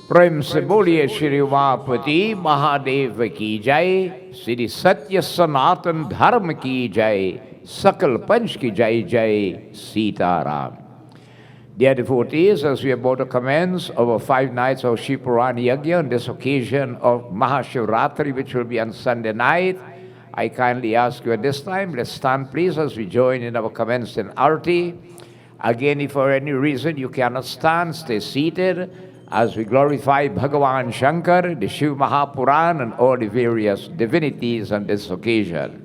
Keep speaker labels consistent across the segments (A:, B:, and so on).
A: प्रेम से बोलिए श्री उमापति महादेव की जय। श्री सत्य सनातन धर्म की जय। सकल पंच की जय जय Sitaram. Dear devotees, as we are about to commence our 5 nights of Shiv Purana Yagya on this occasion of Maha Shiv Purana, which will be on Sunday night, I kindly ask you at this time, let's stand please as we join in our commencement arati. Again, if for any reason you cannot stand, stay seated as we glorify Bhagavan Shankar, the Shiv Mahapurana, and all the various divinities on this occasion.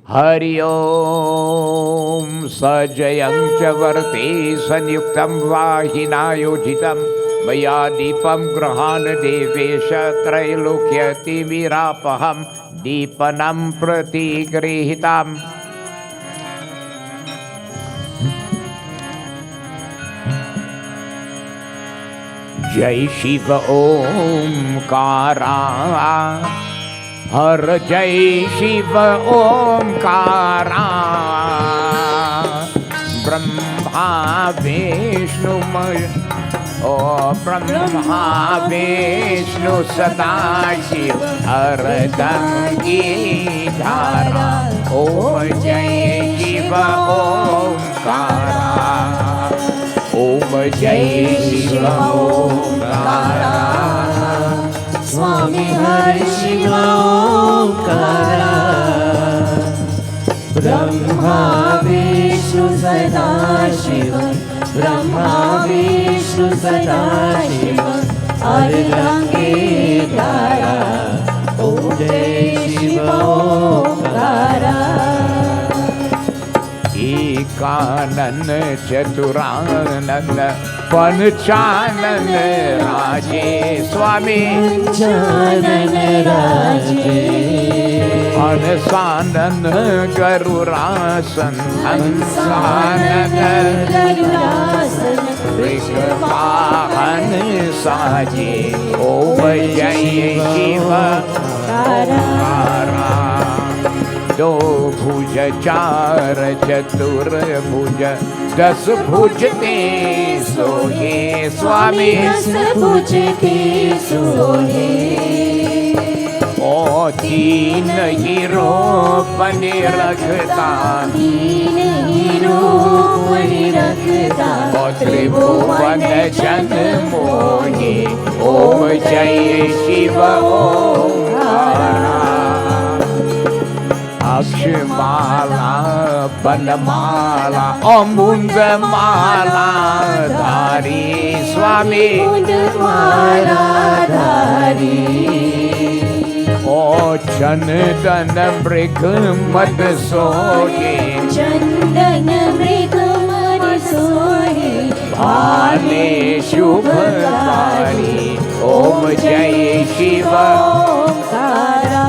A: Hari Om Sajayam Chavarte Sanyuktam Vahinayojitam Maya Deepam Grahana Devesha Trailokyati Virapaham Deepanam Pratigrihitam. Jai Shiva Om Kara Har Jai Shiva Om Kara Brahma Vishnu Brahma Vishnu Sadashiv Ardham Gidhara Om Jai Shiva Om Kara Om Jai Shiva Om Kara
B: Swami Hari Shiva Om Kara Brahma Vishnu Sadashiva Brahma Vishnu Sadashiva Ardham Gidhara Om Jai Shiva Om Kara
A: Ekanan Chaturananda Panchanan Raje Swami
B: Panchanan Raje
A: Anasanan Garurasan Hansanan
B: Garurasan
A: Rishvahan Saje Om Jai Shiva Kara Do bhuja char chatur bhuja das bhujte sohe Swami
B: Das bhujte sohe
A: O teen hero bani rakhta
B: Teen hero bani rakhta
A: O tribhuvan jan mohi Om Jai Shiva Om Kara Akshmala, Banamala, Mundamala, Dhari Swami
B: Mundamala Dhari
A: O Chandan Mrig Mad Sohe
B: Chandan Mrig Mad Sohe
A: Bhale Shubhari Om Jai Shiva
B: Om Kara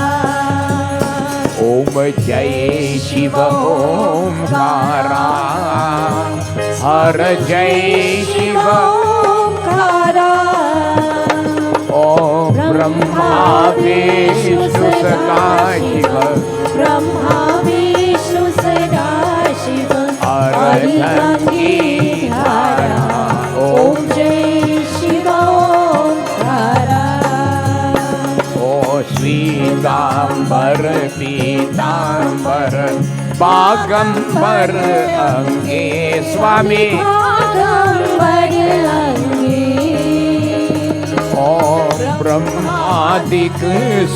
A: Om Jai Shiva Om Kara Har Jai Shiva
B: Om Kara
A: Om Brahma Vishnu Sadashiva
B: Brahma Vishnu Sadashiva
A: Ardham Gidhara
B: Om Jai Shiva Om Kara
A: O Sridambar Pitambar Bagambar Ange Swami
B: Bagambar Ange
A: O Brahmadik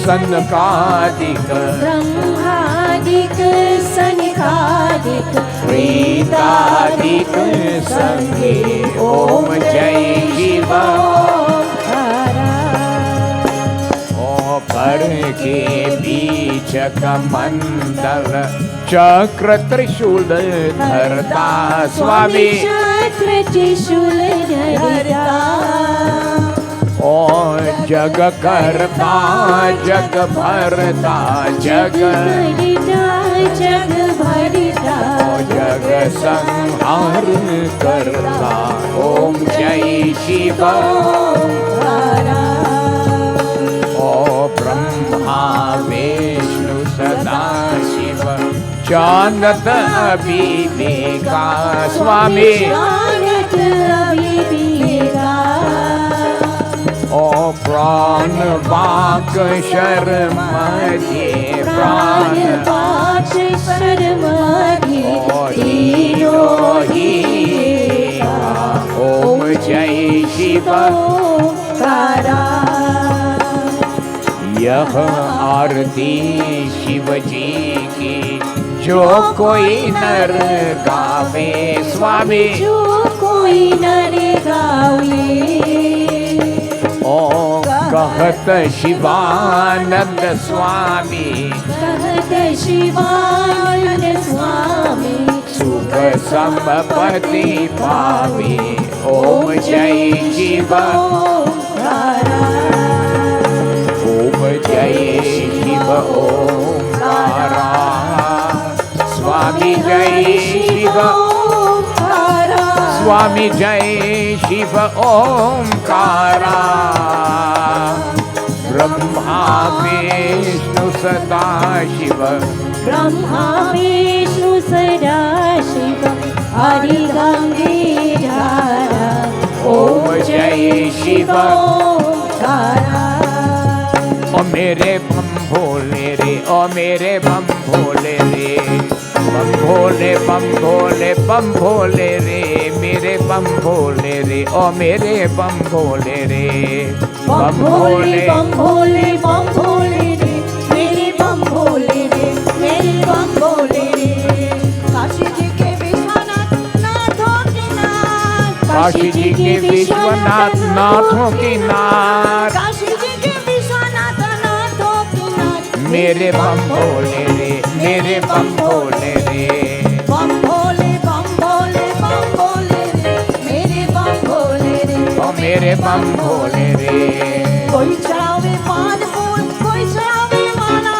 A: Sankadik
B: Brahmadik Sankadik
A: Pritadik Sange Om Jai Shiva
B: Om Kara
A: O Par ke beech Kamandal Chakra Trishul Dharta Swami
B: Chakra Trishul Dharta
A: O Jag Karta Jag Bharta Jag
B: Jag Bharta
A: O Jag Sanhar Karta Om Jai Shiva
B: Om Kara
A: O Brahma Vishnu Sadashiva Janat Abhiveka Swami
B: Janat Abhiveka
A: प्राण वाक शर्म मध्ये प्राण
B: वाक शर्म
A: तीनों ही ओम जय शिव
B: ओंकारा।
A: यह आरती शिव जी की जो कोई नर गावे स्वामी
B: जो कोई नर गावे।
A: ओम कहत शिवानंद स्वामी
B: कहत शिवानंद स्वामी
A: सुख संपत्ति पावे ओम जय शिव
B: ओंकारा।
A: ओम जय शिव ओंकारा स्वामी जय शिव
B: ओंकारा।
A: स्वामी जय शिव ओंकारा ब्रह्मा विष्णु सदा शिव
B: ब्रह्मा विष्णु सदा शिव हरि गंगेधारा
A: ओम जय शिव
B: ओंकारा।
A: ओ मेरे बम भोले रे ओ मेरे बम भोले रे बम भोले बम भोले बम भोले रे मेरे बम भोले रे ओ मेरे बम भोले रे
B: बम भोले बम भोले बम भोले रे मेरे बम भोले रे मेरे बम भोले रे। काशी जी के विश्वनाथ नाथों के नाथ
A: काशी जी के विश्वनाथ नाथों की नाथ
B: काशी जी के विश्वनाथ नाथों के नाथ
A: मेरे बम भोले रे मेरे बम भोले रे
B: बम भोले बम भोले बम भोले रे मेरे बम भोले रे
A: ओ मेरे बम भोले रे
B: कोई चढ़ावे पान फूल कोई चढ़ावे माला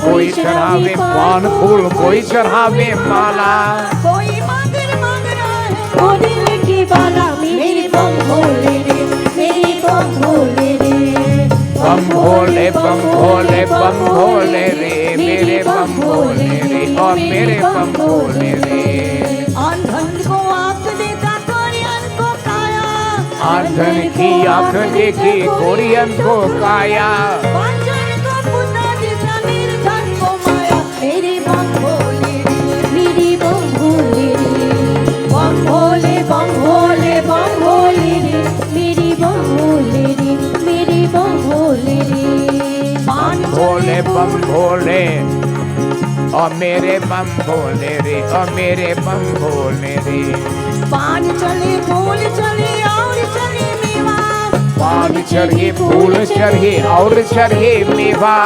A: कोई चढ़ावे पान फूल कोई चढ़ावे माला
B: कोई मांग रहा है वो दिल की बाला मेरे बम भोले रे मेरे बम भोले रे
A: बम भोले बम भोले बम भोले रे मेरे बम भोले रे और मेरे बम भोले रे
B: आंधन को आंख देता कोरियन को काया
A: आंधन की आंख देखी कोरियन को काया
B: वांझन को पुता देता निर्धन को माया मेरे बम भोले रे मेरे बम भोले रे बम भोले बम भोले बम भोले रे मेरे बम भोले रे मेरे बम भोले रे। पान
A: भोले बम भोले और मेरे बम भोले रे और मेरे बम भोले रे
B: पान चले फूल चले और चले मेवा
A: पान चढ़े फूल चढ़े और चढ़े मेवा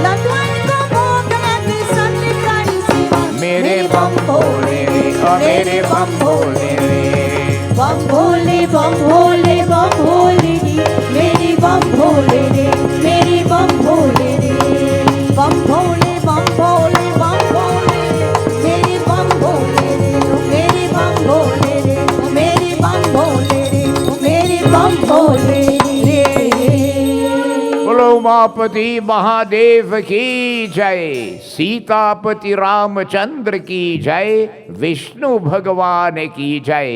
B: लखन को भोग लगे सत्कारी सेवा
A: मेरे बम भोले रे और मेरे बम भोले रे
B: बम भोले बम भोले बम भोले रे मेरे बम भोले रे मेरे बम भोले रे बम भोले बम भोले बम भोले मेरे बम भोले रे मेरे बम भोले रे मेरे बम भोले रे मेरे बम भोले रे।
A: बोलो उमापति महादेव की जय सीतापति रामचंद्र की जय विष्णु भगवान की जय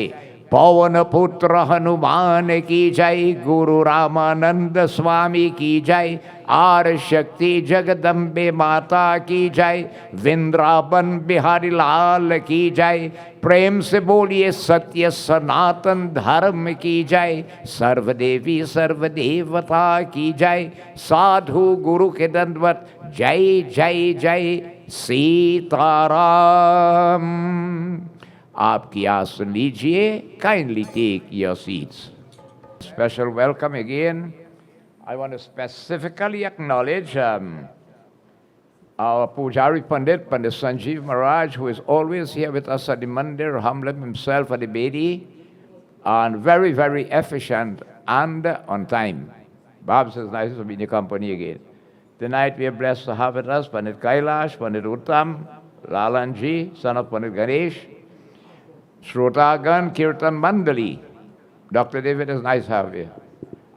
A: पवन पुत्र हनुमान की जय गुरु रामानंद स्वामी की जय आर शक्ति जगदम्बे माता की जय वृंदावन बिहारी लाल की जय प्रेम से बोलिए सत्य सनातन धर्म की जय सर्वदेवी सर्वदेवता की जय साधु गुरु के दंडवत जय जय जय सीताराम। आपकी आसन लीजिए kindly take your seats. Special welcome again. I want to specifically acknowledge our Pujari Pandit, Pandit Sanjeev Maraj, who is always here with us at the mandir, humbling himself at the Bedi, and very, very efficient and on time. Bob says, nice to be in your company again. Tonight we are blessed to have with us Pandit Kailash, Pandit Uttam, Lalanji, son of Pandit Ganesh, Shrotagan Kirtan Mandali. Dr. David, it's nice to have you.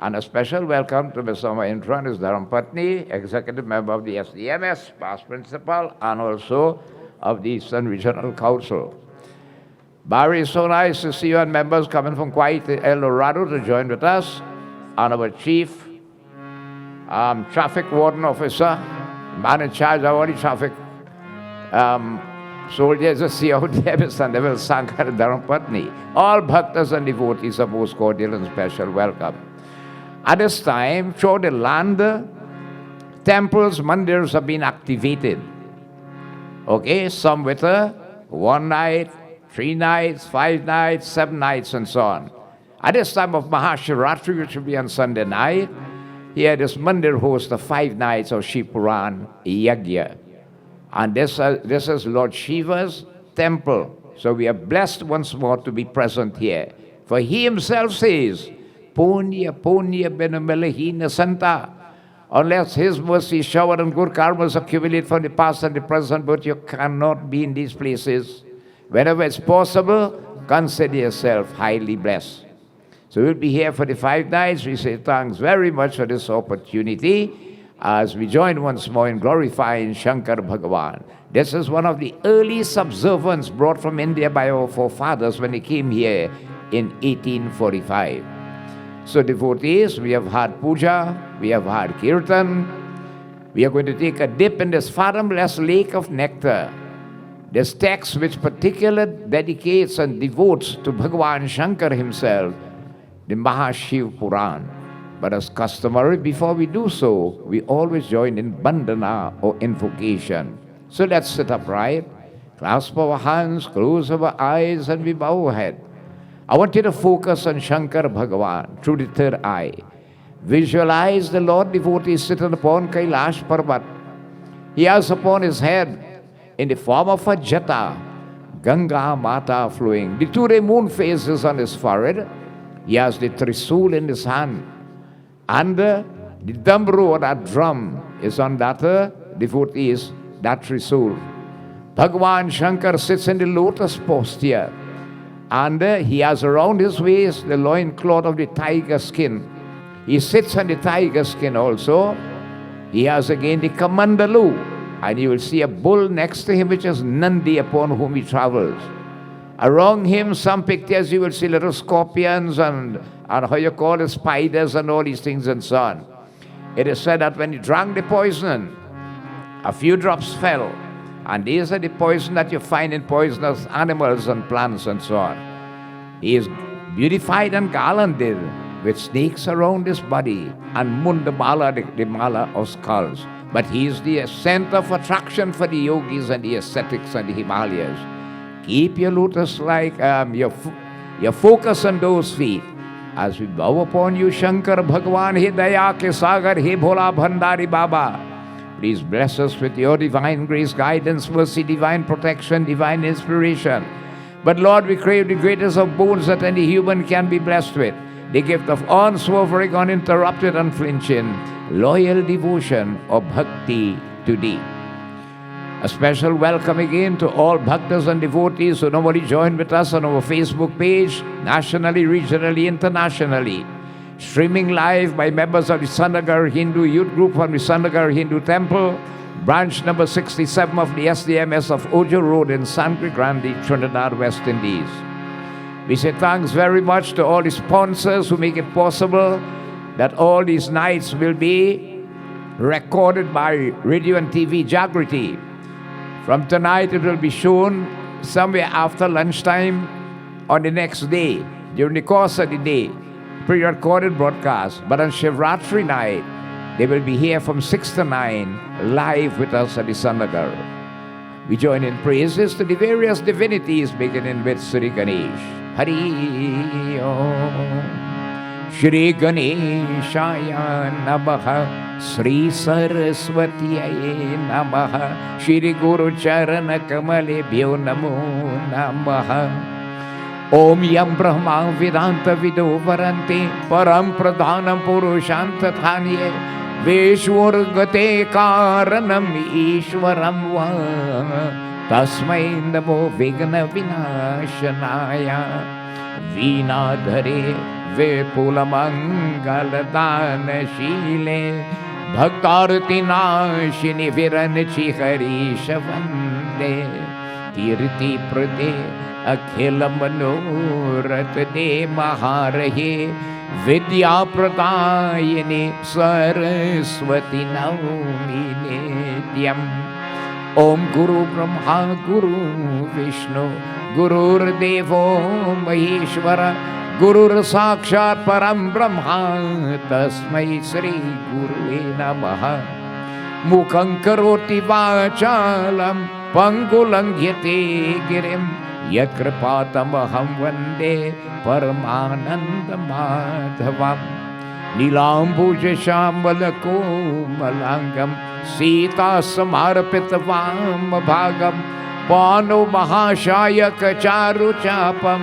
A: And a special welcome to Ms. Sama Intran, his Dharam-Patni, executive member of the SDMS, past principal, and also of the Eastern Regional Council. Barry, it's so nice to see you and members coming from quite El Dorado to join with us. And our chief traffic warden officer, man in charge of all the traffic soldiers are see out there with Sandevil Sankar Dharmapatni. All bhaktas and devotees are most cordial and special welcome. At this time, throughout the land, temples, mandirs have been activated. Okay, some with 1 night, 3 nights, 5 nights, 7 nights, and so on. At this time of Maha Shiv Purana, which will be on Sunday night, here this mandir hosts the 5 nights of Shiv Purana Yagya. And this is Lord Shiva's temple. So we are blessed once more to be present here. For he himself says, Punya, Punya, Benamelahina Santa. Unless his mercy shower and good karmas accumulate from the past and the present, but you cannot be in these places. Whenever it's possible, consider yourself highly blessed. So we'll be here for the 5 nights. We say thanks very much for this opportunity as we join once more in glorifying Shankar Bhagavan. This is one of the earliest observance brought from India by our forefathers when they came here in 1845. So devotees, we have had puja, we have had kirtan. We are going to take a dip in this fathomless lake of nectar. This text which particularly dedicates and devotes to Bhagavan Shankar himself, the Maha Shiv Purana. But as customary, before we do so, we always join in bandhana or invocation. So let's sit upright, clasp our hands, close our eyes, and we bow our head. I want you to focus on Shankar Bhagavan through the third eye. Visualize the Lord devotee sitting upon Kailash Parvat. He has upon his head, in the form of a jata, Ganga Mata flowing. The 2-ray moon phases on his forehead. He has the trisul in his hand. And the dambru or that drum is on that devotee's, that trisul. Bhagavan Shankar sits in the lotus posture. And he has around his waist the loincloth of the tiger skin. He sits on the tiger skin also. He has again the kamandalu. And you will see a bull next to him, which is Nandi, upon whom he travels. Around him, some pictures you will see little scorpions and how you call it, spiders and all these things and so on. It is said that when he drank the poison, a few drops fell. And these are the poison that you find in poisonous animals and plants and so on. He is beautified and garlanded with snakes around his body and Mundamala, the mala of skulls. But he is the center of attraction for the yogis and the ascetics and the Himalayas. Keep your lotus like your focus on those feet. As we bow upon you, Shankar Bhagavan, He Daya Ke Sagar, He Bhola Bhandari Baba. Please bless us with your divine grace, guidance, mercy, divine protection, divine inspiration. But Lord, we crave the greatest of boons that any human can be blessed with. The gift of unswerving, uninterrupted, unflinching, loyal devotion or bhakti to Thee. A special welcome again to all bhaktas and devotees who normally join with us on our Facebook page, nationally, regionally, internationally. Streaming live by members of the Nagar Hindu Youth Group from the Nagar Hindu Temple, branch number 67 of the SDMS of Ojo Road in Sangre Grande, Trinidad, West Indies. We say thanks very much to all the sponsors who make it possible that all these nights will be recorded by Radio and TV Jagriti. From tonight, it will be shown somewhere after lunchtime on the next day, during the course of the day, pre-recorded broadcast. But on Shivratri night, they will be here from 6 to 9, live with us at the Nagar. We join in praises to the various divinities, beginning with Sri Ganesh. Hari Om. Shri Ganeshaya Namaha. Sri Saraswati Namaha. Shri Guru Charana Kamalebhyo Namo Namaha. Om Yam Brahma Vedanta Vido Varante Param Pradhanam Purushanta Thanye Veshwar Gate Karanam Ishwaram Va Tasmai Namo Vigna Vinashanaya Vinadhare Vepula Mangala Dana Shile Bhaktarati Nashini Viranchi Harisha Vande Kirti Prade Akhila Manorat De Maharahe विद्याप्रदायिने सरस्वती नौमि नित्यम्। ओम गुरु ब्रह्मा गुरु विष्णु गुरुर्देवो महेश्वर गुरुर् साक्षात् परम ब्रह्मा तस्मै श्री गुरुवे नमः। मुखं करोति वाचालं पंगुलंघ्यते गिरिं यत्कृपातमहं वन्दे परमानन्दमाधवम्। नीलाम्बुजश्यामलकोमलाङ्गं सीता समर्पितवामभागं पाणौ महाशायकचारुचापं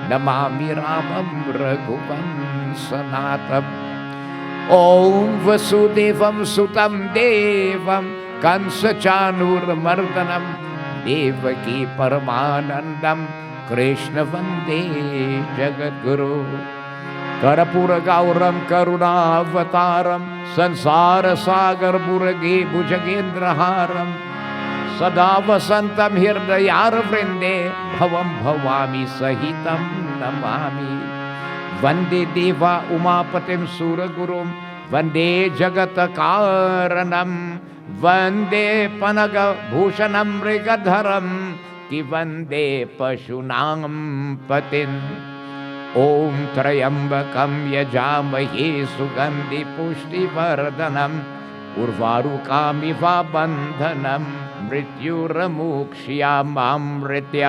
A: नमामि रामं रघुवंशनाथम्। ॐ वसुदेवं सुतं देवं कंसचाणूरमर्दनं देवकी परमानन्दं कृष्ण वन्दे जगद्गुरु। कर्पूरगौरं करुणावतारं संसारसागरमुरगे भुजगेन्द्रहारं सदा वसन्तं हृदयारवृन्दे भवं भवामि सहितं नमामि। वन्दे देवा उमापतिं सुरगुरुं वन्दे जगत्कारणं वन्दे पनगभूषणं मृगधरं कि वन्दे पशूनां पतिम्। ओम त्र्यंबकं यजामहे सुगंधि पुष्टिवर्धनम् उर्वारुकामिव बन्धनं मृत्युर्मुक्ष्यामामृत्य।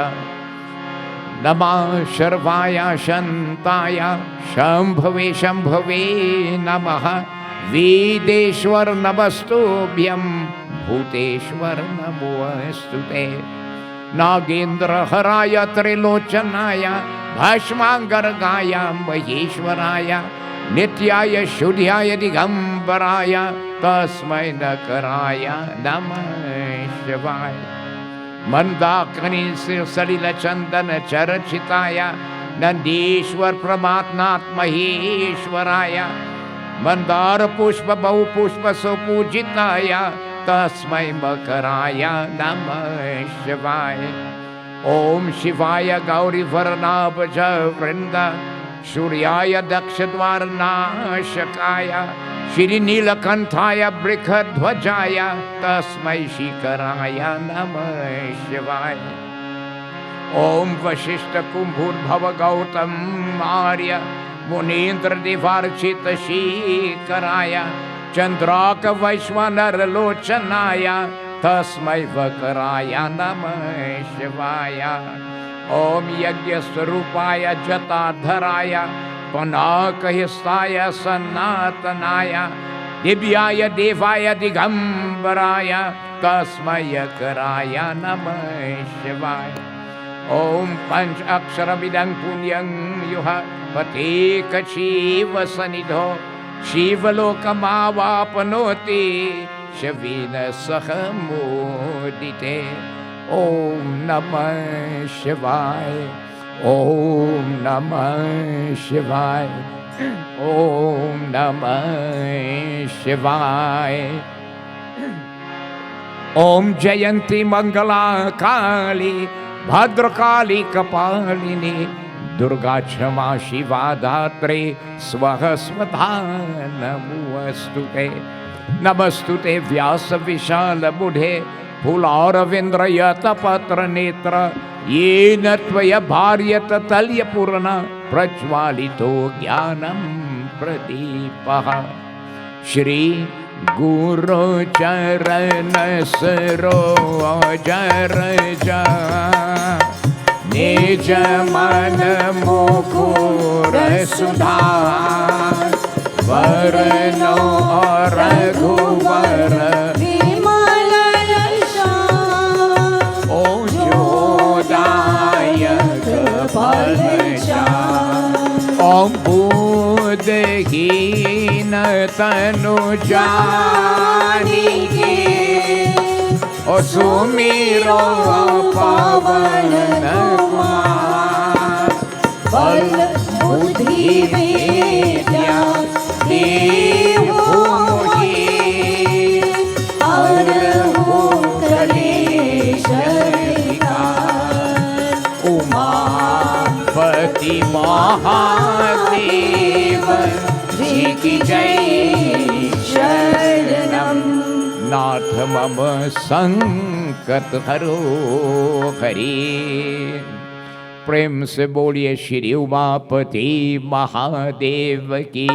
A: नमः शर्वाय शन्ताय शम्भवे शम्भवे नमः। वेदेश्वर नमस्तुभ्यं भूतेश्वर नमोऽस्तुते। नागेन्द्रहराय त्रिलोचनाय भस्मांगर्गाय महेश्वराय नित्याय शुद्ध्याय दिगंबराय तस्मै नकराय नमः शिवाय। मंदाकिनी सलिल चंदन चर्चिताय नंदीश्वर प्रमात्नाथ महेश्वराय मंदार पुष्प बहु पुष्प सुपूजिताय तस्मै मकराय नमः शिवाय। ओम शिवाय गौरी वर्णाभज वृंद सूर्याय दक्षद्वार नाशकाय श्री नीलकंठाय बृखध्वजाय तस्मै शिखराय नमः शिवाय। ओम वशिष्ठ कुंभोद्भव गौतम आर्य मुनीन्द्र देवार्चित शीकराय चंद्राक वैश्वानर लोचनाय तस्मै वकराय नमः शिवाय। ओम यज्ञ स्वरूपाय जटाधराय पनाकहिस्ताय सनातनाय दिव्याय देवाय दिगंबराय तस्मै यकराय नमः शिवाय। ओम पंच अक्षरमिदं पुण्यं युह पतेकशीव सनिधो शिवलोकमावापनोति शवेन सह मोदिते। ओम नमः शिवाय ओम नमः शिवाय ओम नमः शिवाय। ओम जयंती मंगला काली भद्रकाली कपालिनी दुर्गा क्षमा शिवा धात्री स्वः स्वधा नमोऽस्तुते। नमस्तुते व्यास विशाल बुधे फूलारविंद्रयत पत्र नेत्र येन त्वया भार्यत तल्यपूर्ण प्रज्वालितो ज्ञानं प्रदीपः। श्री गुरु चरण सरोज रज निज मन मुकुर सुधार वरनो रघुवर
B: विमल यश
A: ओ जोदायक फलचार। ओम बुद्धहीन तनु जानिके ओ सुमिरो पवन कुमार। बल बुद्धि विद्या देवो मोहि अरहु कलेश विकार। उमापति महादेव मम संकट हरो हरि। प्रेम से बोलिए श्री उमापति महादेव की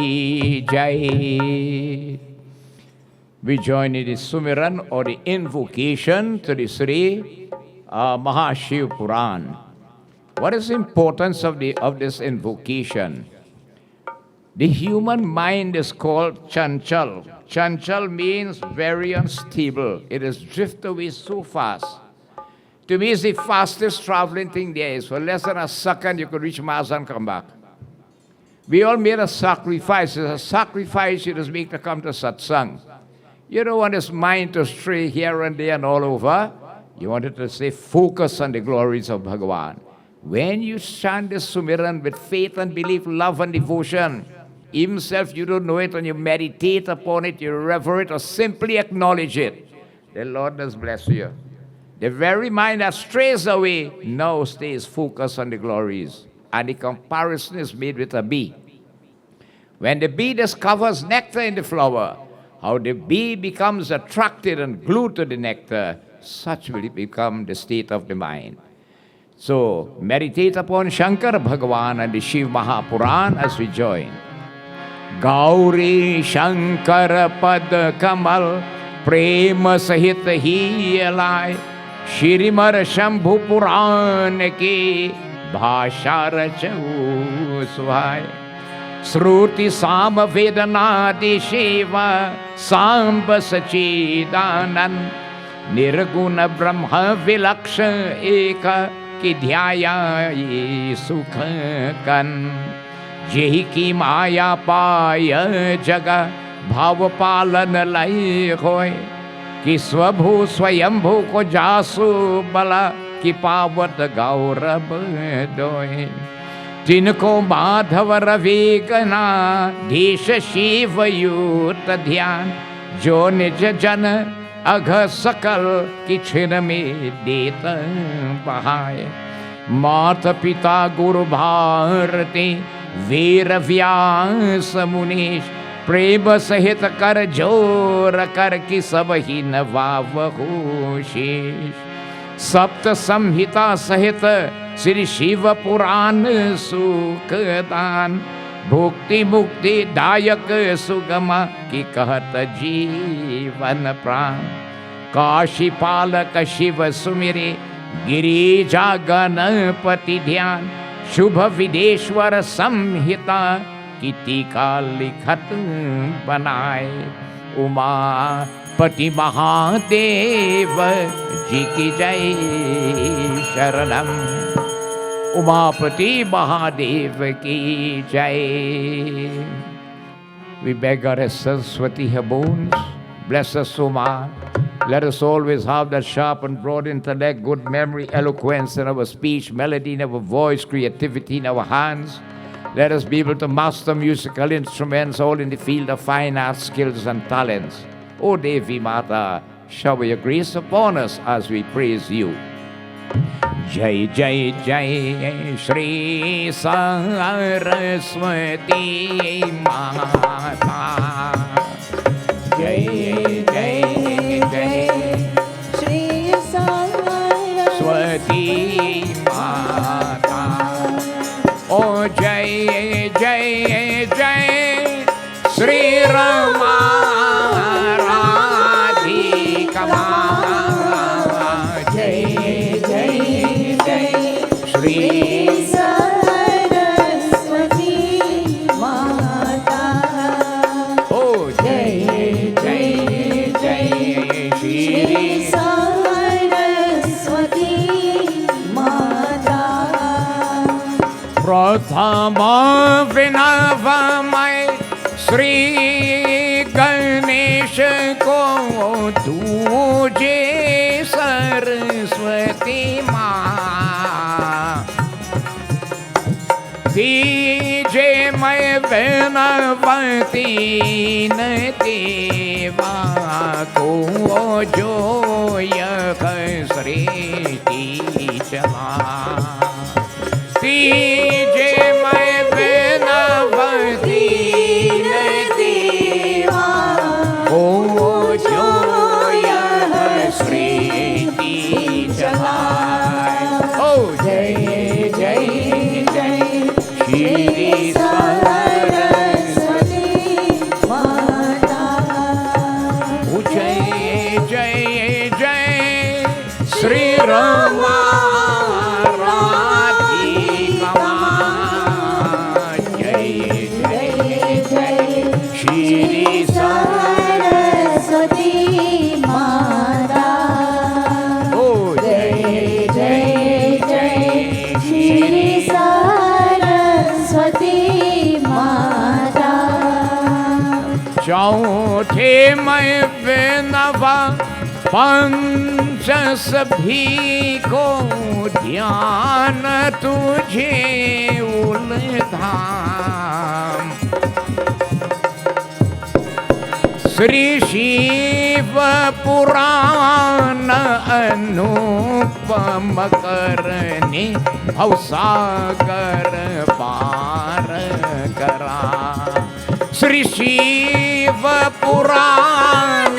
A: जय। We join in the Sumiran or the invocation to the Sri Maha Shiv Purana. What is the importance of this invocation? The human mind is called chanchal. Chanchal means very unstable. It is drift away so fast. To me, it's the fastest traveling thing there is. For less than a second, you could reach Mars and come back. We all made a sacrifice. It's a sacrifice you just make to come to satsang. You don't want this mind to stray here and there and all over. You want it to stay focused on the glories of Bhagavan. When you chant this Sumiran with faith and belief, love and devotion, even if you don't know it and you meditate upon it, you rever it or simply acknowledge it, the Lord does bless you. The very mind that strays away now stays focused on the glories. And the comparison is made with a bee. When the bee discovers nectar in the flower, how the bee becomes attracted and glued to the nectar, such will it become the state of the mind. So, meditate upon Shankar Bhagavan and the Shiv Mahapuran as we join. Gauri Shankar Pad Kamal Prema Sahit Hi Alai Shrimar Shambhu Puran Ki Bhasha Rachau Suhai Sruti Sama Vedanadi Shiva Samba Sachidanan Nirguna Brahma Vilaksha Eka Ki Dhyaya Sukha Kan जेहि की माया पाय जगा भाव पालन लाई होय कि स्वभू स्वयंभू को जासु बला कि पावत गौरव दोय तिनको माधव रविगना धीश शिव युत ध्यान जो निज जन अघ सकल कि छिन में देत बहाय माता पिता गुरु भारती वीर व्यास मुनीश प्रेम सहित कर जोर कर कि सब ही नवावहु शेष सप्त संहिता सहित श्री शिव पुराण सुखदान भुक्ति मुक्ति दायक सुगमा की कहत जीवन प्राण काशी पालक शिव सुमिरे गिरिजा गणपति ध्यान शुभ विदेश्वर संहिता की टीका लिखत बनाए उमापति महादेव जी की जय शरणम उमापति महादेव की जय. We beg our Saraswati her bones, bless us Uma. Let us always have that sharp and broad intellect, good memory, eloquence in our speech, melody in our voice, creativity in our hands. Let us be able to master musical instruments, all in the field of fine arts, skills and talents. O Devi Mata, shower your grace upon us as we praise you. Jai Jai Jai Shri Saraswati Mata. Jai Jai Jai
B: Shri Saraswati
A: Mata. Oh Jai Jai Jai Shri Rama Radhika Mata. Jai Jai Jai Shri
B: Saraswati Mata.
A: Oh Jai Jai Jai Shri
B: Saraswati Mata.
A: Prathama Vinavamai Shri Ganesh ko tujhe Saraswati Ma dije मैं विनवती न देवा को जो यह सृष्टि चला दीजे मैं विनवती न देवा को जो यह श्री रमा राधिका माँ। जय जय जय श्री
B: सरस्वती माता।
A: ओ जय जय जय
B: श्री सरस्वती माता।
A: चौथे मैं बेनवा पंच सभी को ध्यान तुझे उलधाम। श्री शिव पुराण अनुपम करने भवसागर पार करा। श्री शिव पुराण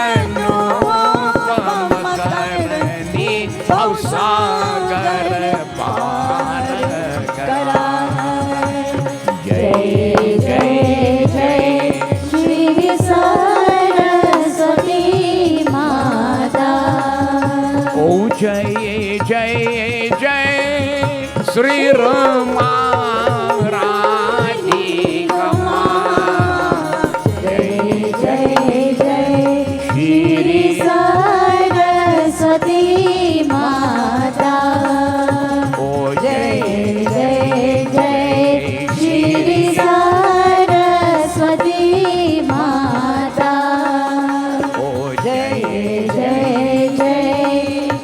A: अनुपम करने भवसागर पार करा। जय जय जय
B: श्री सरस्वती माता।
A: ओ जय जय जय श्री रमा राधिका माँ। जय
B: जय जय
A: श्री
B: सरस्वती माता।
A: ओ जय
B: जय जय श्री सरस्वती माता।
A: ओ जय
B: जय जय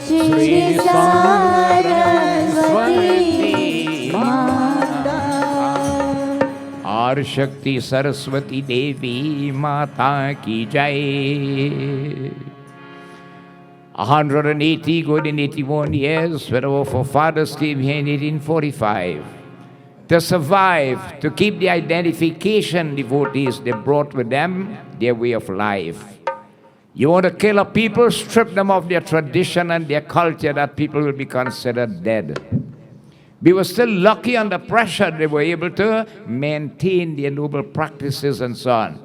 B: श्री सरस्वती माता।
A: और शक्ति सरस्वती देवी माता की जय। 180 good and 81 years when our forefathers came here in 1845 to survive, to keep the identification devotees they brought with them, their way of life. You want to kill a people, strip them of their tradition and their culture, that people will be considered dead. We were still lucky under pressure. They were able to maintain their noble practices and so on.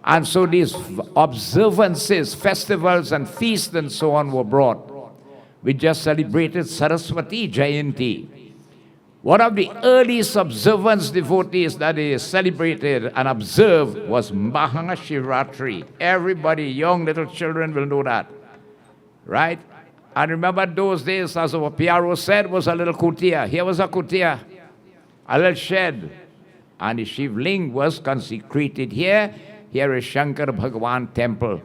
A: And so these observances, festivals and feasts and so on were brought. We just celebrated Saraswati Jayanti. One of the earliest observance devotees that is celebrated and observed was Maha Shiv Purana. Everybody, young little children will know that. Right? And remember those days, as our PRO said, was a little kutia. Here was a kutia, a little shed. And the Shiv Ling was consecrated here. Here is Shankar Bhagwan temple.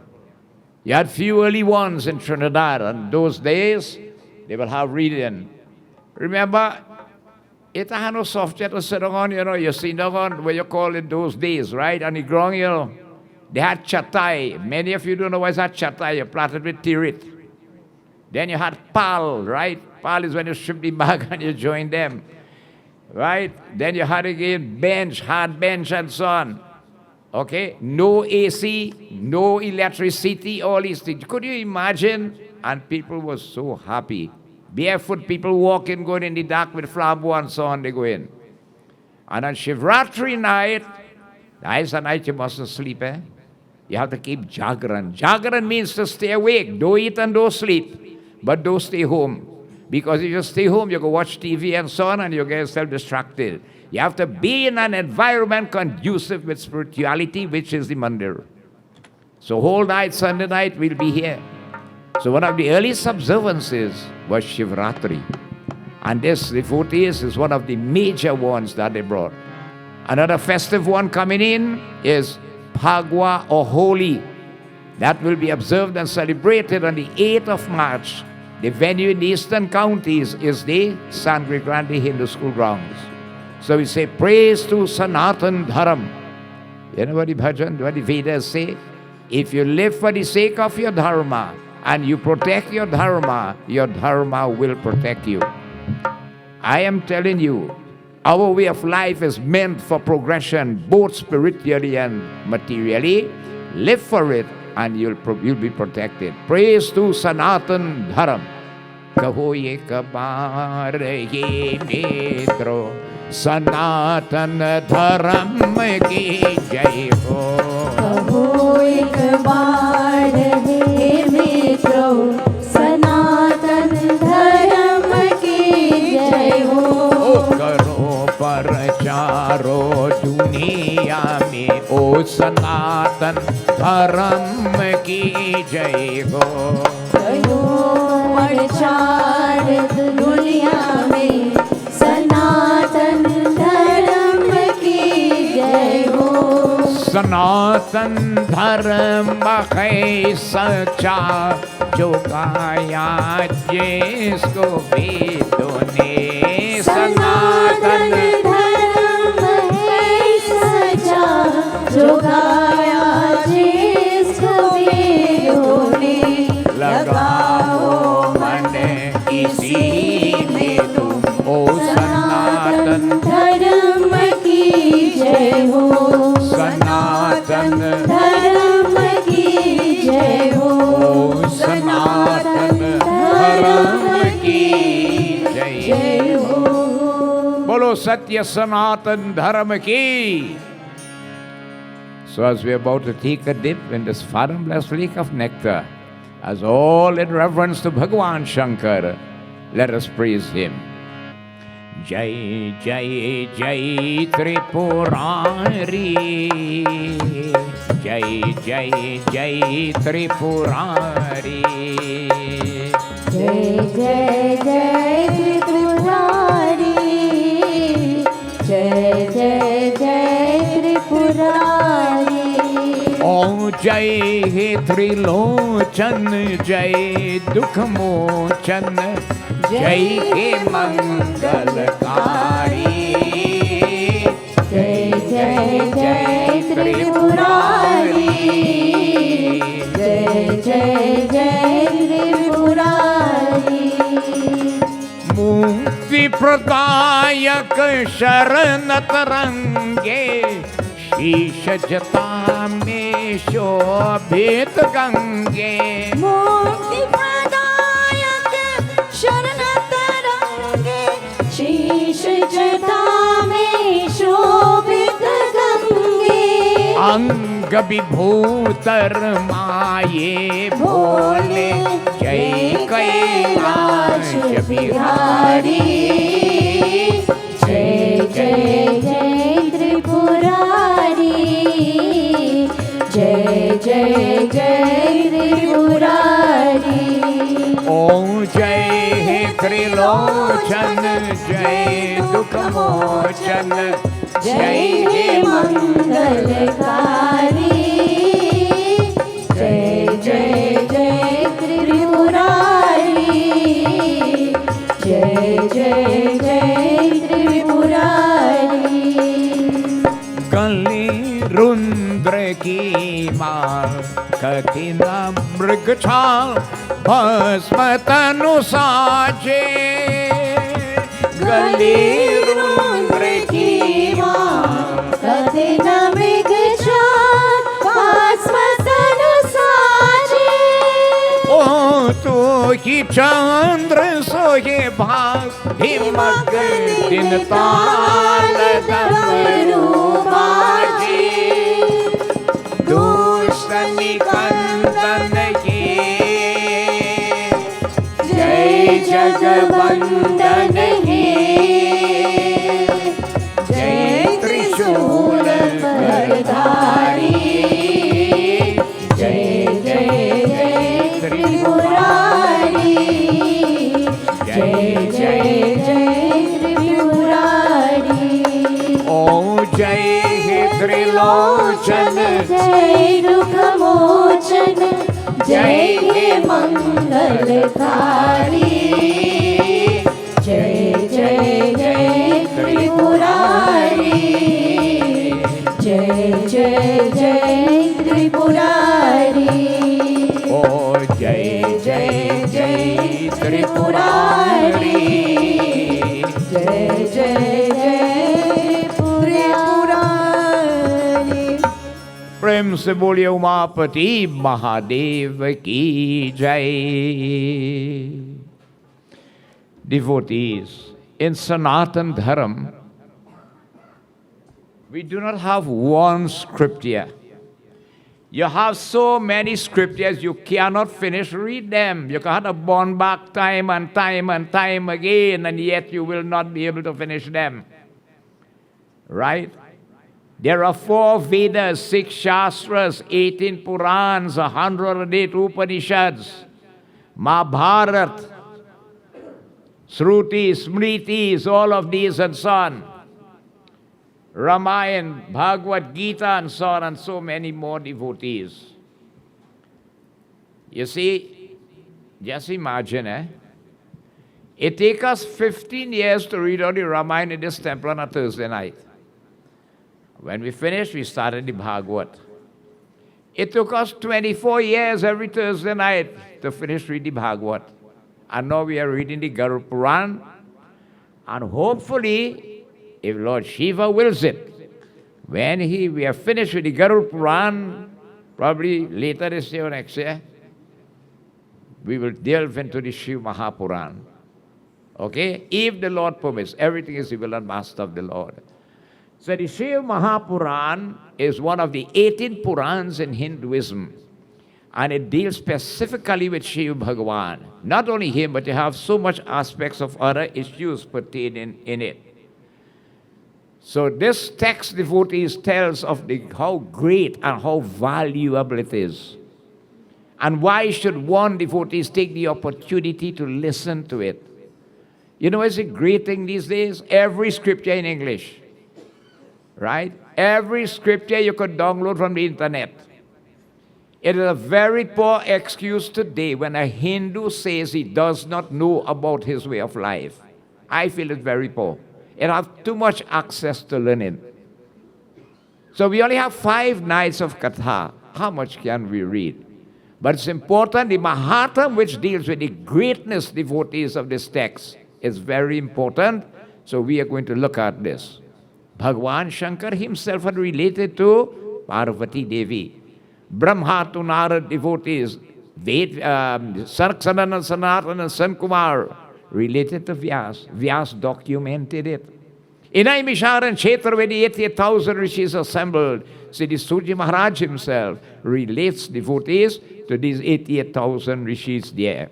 A: You had few early ones in Trinidad, and those days, they will have reading. Remember, it had no soft jet to sit on, you see on what you call it those days, right? And the ground, they had chatai. Many of you don't know what's that chatai. You planted with tirit. Then you had pal, right? Pal is when you strip the bag and you join them, right? Then you had again bench, hard bench and so on. Okay? No AC, no electricity, all these things. Could you imagine? And people were so happy. Barefoot people walking, going in the dark with flambeau and so on, they go in. And on Shivratri night, that's the night you mustn't sleep, eh? You have to keep Jagran. Jagran means to stay awake. Don't eat and don't sleep. But don't stay home. Because if you stay home, you go watch TV and so on, and you get yourself distracted. You have to be in an environment conducive with spirituality, which is the mandir. So whole night, Sunday night, we'll be here. So one of the earliest observances was Shivratri. And this, the 40th, is one of the major ones that they brought. Another festive one coming in is Phagwa or Holi. That will be observed and celebrated on the 8th of March. The venue in the eastern counties is the Sant Grande Hindu School grounds. So we say, praise to Sanatan Dharam. You know what the bhajan, what the Vedas say? If you live for the sake of your dharma and you protect your dharma will protect you. I am telling you, our way of life is meant for progression, both spiritually and materially. Live for it, and you'll be protected. Praise to Sanatan Dharam. Kaho ek baar ye mitro, Sanatan Dharam ki jai ho.
B: Kaho ek baar ye mitro, Sanatan
A: सनातन धर्म की जय हो।
B: करो प्रचार दुनिया में सनातन धर्म की जय हो।
A: सनातन धर्म है सच्चा, जो गाया जिसको वेदों ने।
B: सनातन धर्म है सच्चा, जो गाया जिसको वेदों ने।
A: लगाओ मन इसी में तुम, ओ सनातन
B: धर्म की जय हो।
A: सनातन
B: धर्म की जय हो।
A: सनातन धर्म की जय हो। बोलो सत्य सनातन धर्म की। So as we are about to take a dip in this fathomless lake of nectar, as all in reverence to Bhagwan Shankar, let us praise him. Jai Jai Jai Tripurari, Jai Jai Jai Tripurari,
B: जय जय जय त्रिपुरारी, जय जय जय त्रिपुरारी।
A: ओ जय हे त्रिलोचन, जय दुख मोचन, जय हे मंगलकारी।
B: जय जय जय त्रिपुरारी, जय जय जय त्रिपुरारी।
A: मुक्ति प्रदायक शरण तरंगे, शीश जटा में शोभित गंगे।
B: मुक्ति प्रदायक शरण तरंगे, शीश जटा में शोभित गंगे।
A: अंग विभूतर माये भोले, जय कैलाश बिहारी।
B: जय जय जय त्रिपुरारी, जय जय जय त्रिपुरारी।
A: ओ जय हे त्रिलोचन, जय दुख मोचन,
B: जय हे मंगलकारी। जय जय जय त्रिपुरारी, जय जय जय त्रिपुरारी।
A: गले रुद्र की माँ, कठिन मृग छाल भस्म तनु साजे।
B: गले रुद्र की माँ, कठिन मृग छाल भस्म तनु साजे।
A: ओ तो ही चंद्र सोहे भाग, हिमक दिन ताल डमरू बाजे। दुष्ट निकंदन के,
B: जय जगवंदन हे, जय त्रिशूल करधारी। जय जय जय त्रिपुरारी, जय जय जय त्रिपुरारी।
A: ओ जय हे त्रिलोचन,
B: जय दुख मोचन, जय हे मंगलकारी। जय जय जय त्रिपुरारी, जय जय जय त्रिपुरारी।
A: ओ जय जय जय त्रिपुरारी,
B: जय जय जय त्रिपुरारी।
A: प्रेम से बोलिए उमापति महादेव की जय। Devotees, in Sanatan Dharma, we do not have one scripture. You have so many scriptures, you cannot finish read them. You can have born back time and time and time again, and yet you will not be able to finish them. Right? There are 4 Vedas, 6 Shastras, 18 Purans, 108 Upanishads, Mahabharata, Shrutis, Smritis, all of these and so on. Ramayana, Bhagavad Gita, and so on, and so many more devotees. You see, just imagine, it takes us 15 years to read all the Ramayana in this temple on a Thursday night. When we finished, we started the Bhagavad. It took us 24 years every Thursday night to finish reading the Bhagavad. And now we are reading the Shiv Purana. And hopefully, if Lord Shiva wills it, when we are finished with the Shiv Purana, probably later this year or next year, we will delve into the Shiv Mahapurana. Okay? If the Lord permits, everything is the will and master of the Lord. So the Shiv Mahapurana is one of the 18 Purans in Hinduism. And it deals specifically with Shiv Bhagavan. Not only him, but you have so much aspects of other issues pertaining in it. So this text, devotees, tells of how great and how valuable it is. And why should one devotees take the opportunity to listen to it? You know, it's a great thing these days. Every scripture in English. Right? Every scripture you could download from the internet. It is a very poor excuse today when a Hindu says he does not know about his way of life. I feel it very poor. It has too much access to learning. So we only have 5 nights of Katha. How much can we read? But it's important, the Mahatma, which deals with the greatness, devotees, of this text, is very important. So we are going to look at this. Bhagwan Shankar himself had related to Parvati Devi. Brahma to Narad devotees, Sarksanan and Sanatan and Sankumar related to Vyas. Vyas documented it. In Naimisharan Kshetra, where the 88,000 rishis assembled, Siddhi Suji Maharaj himself relates devotees to these 88,000 rishis there.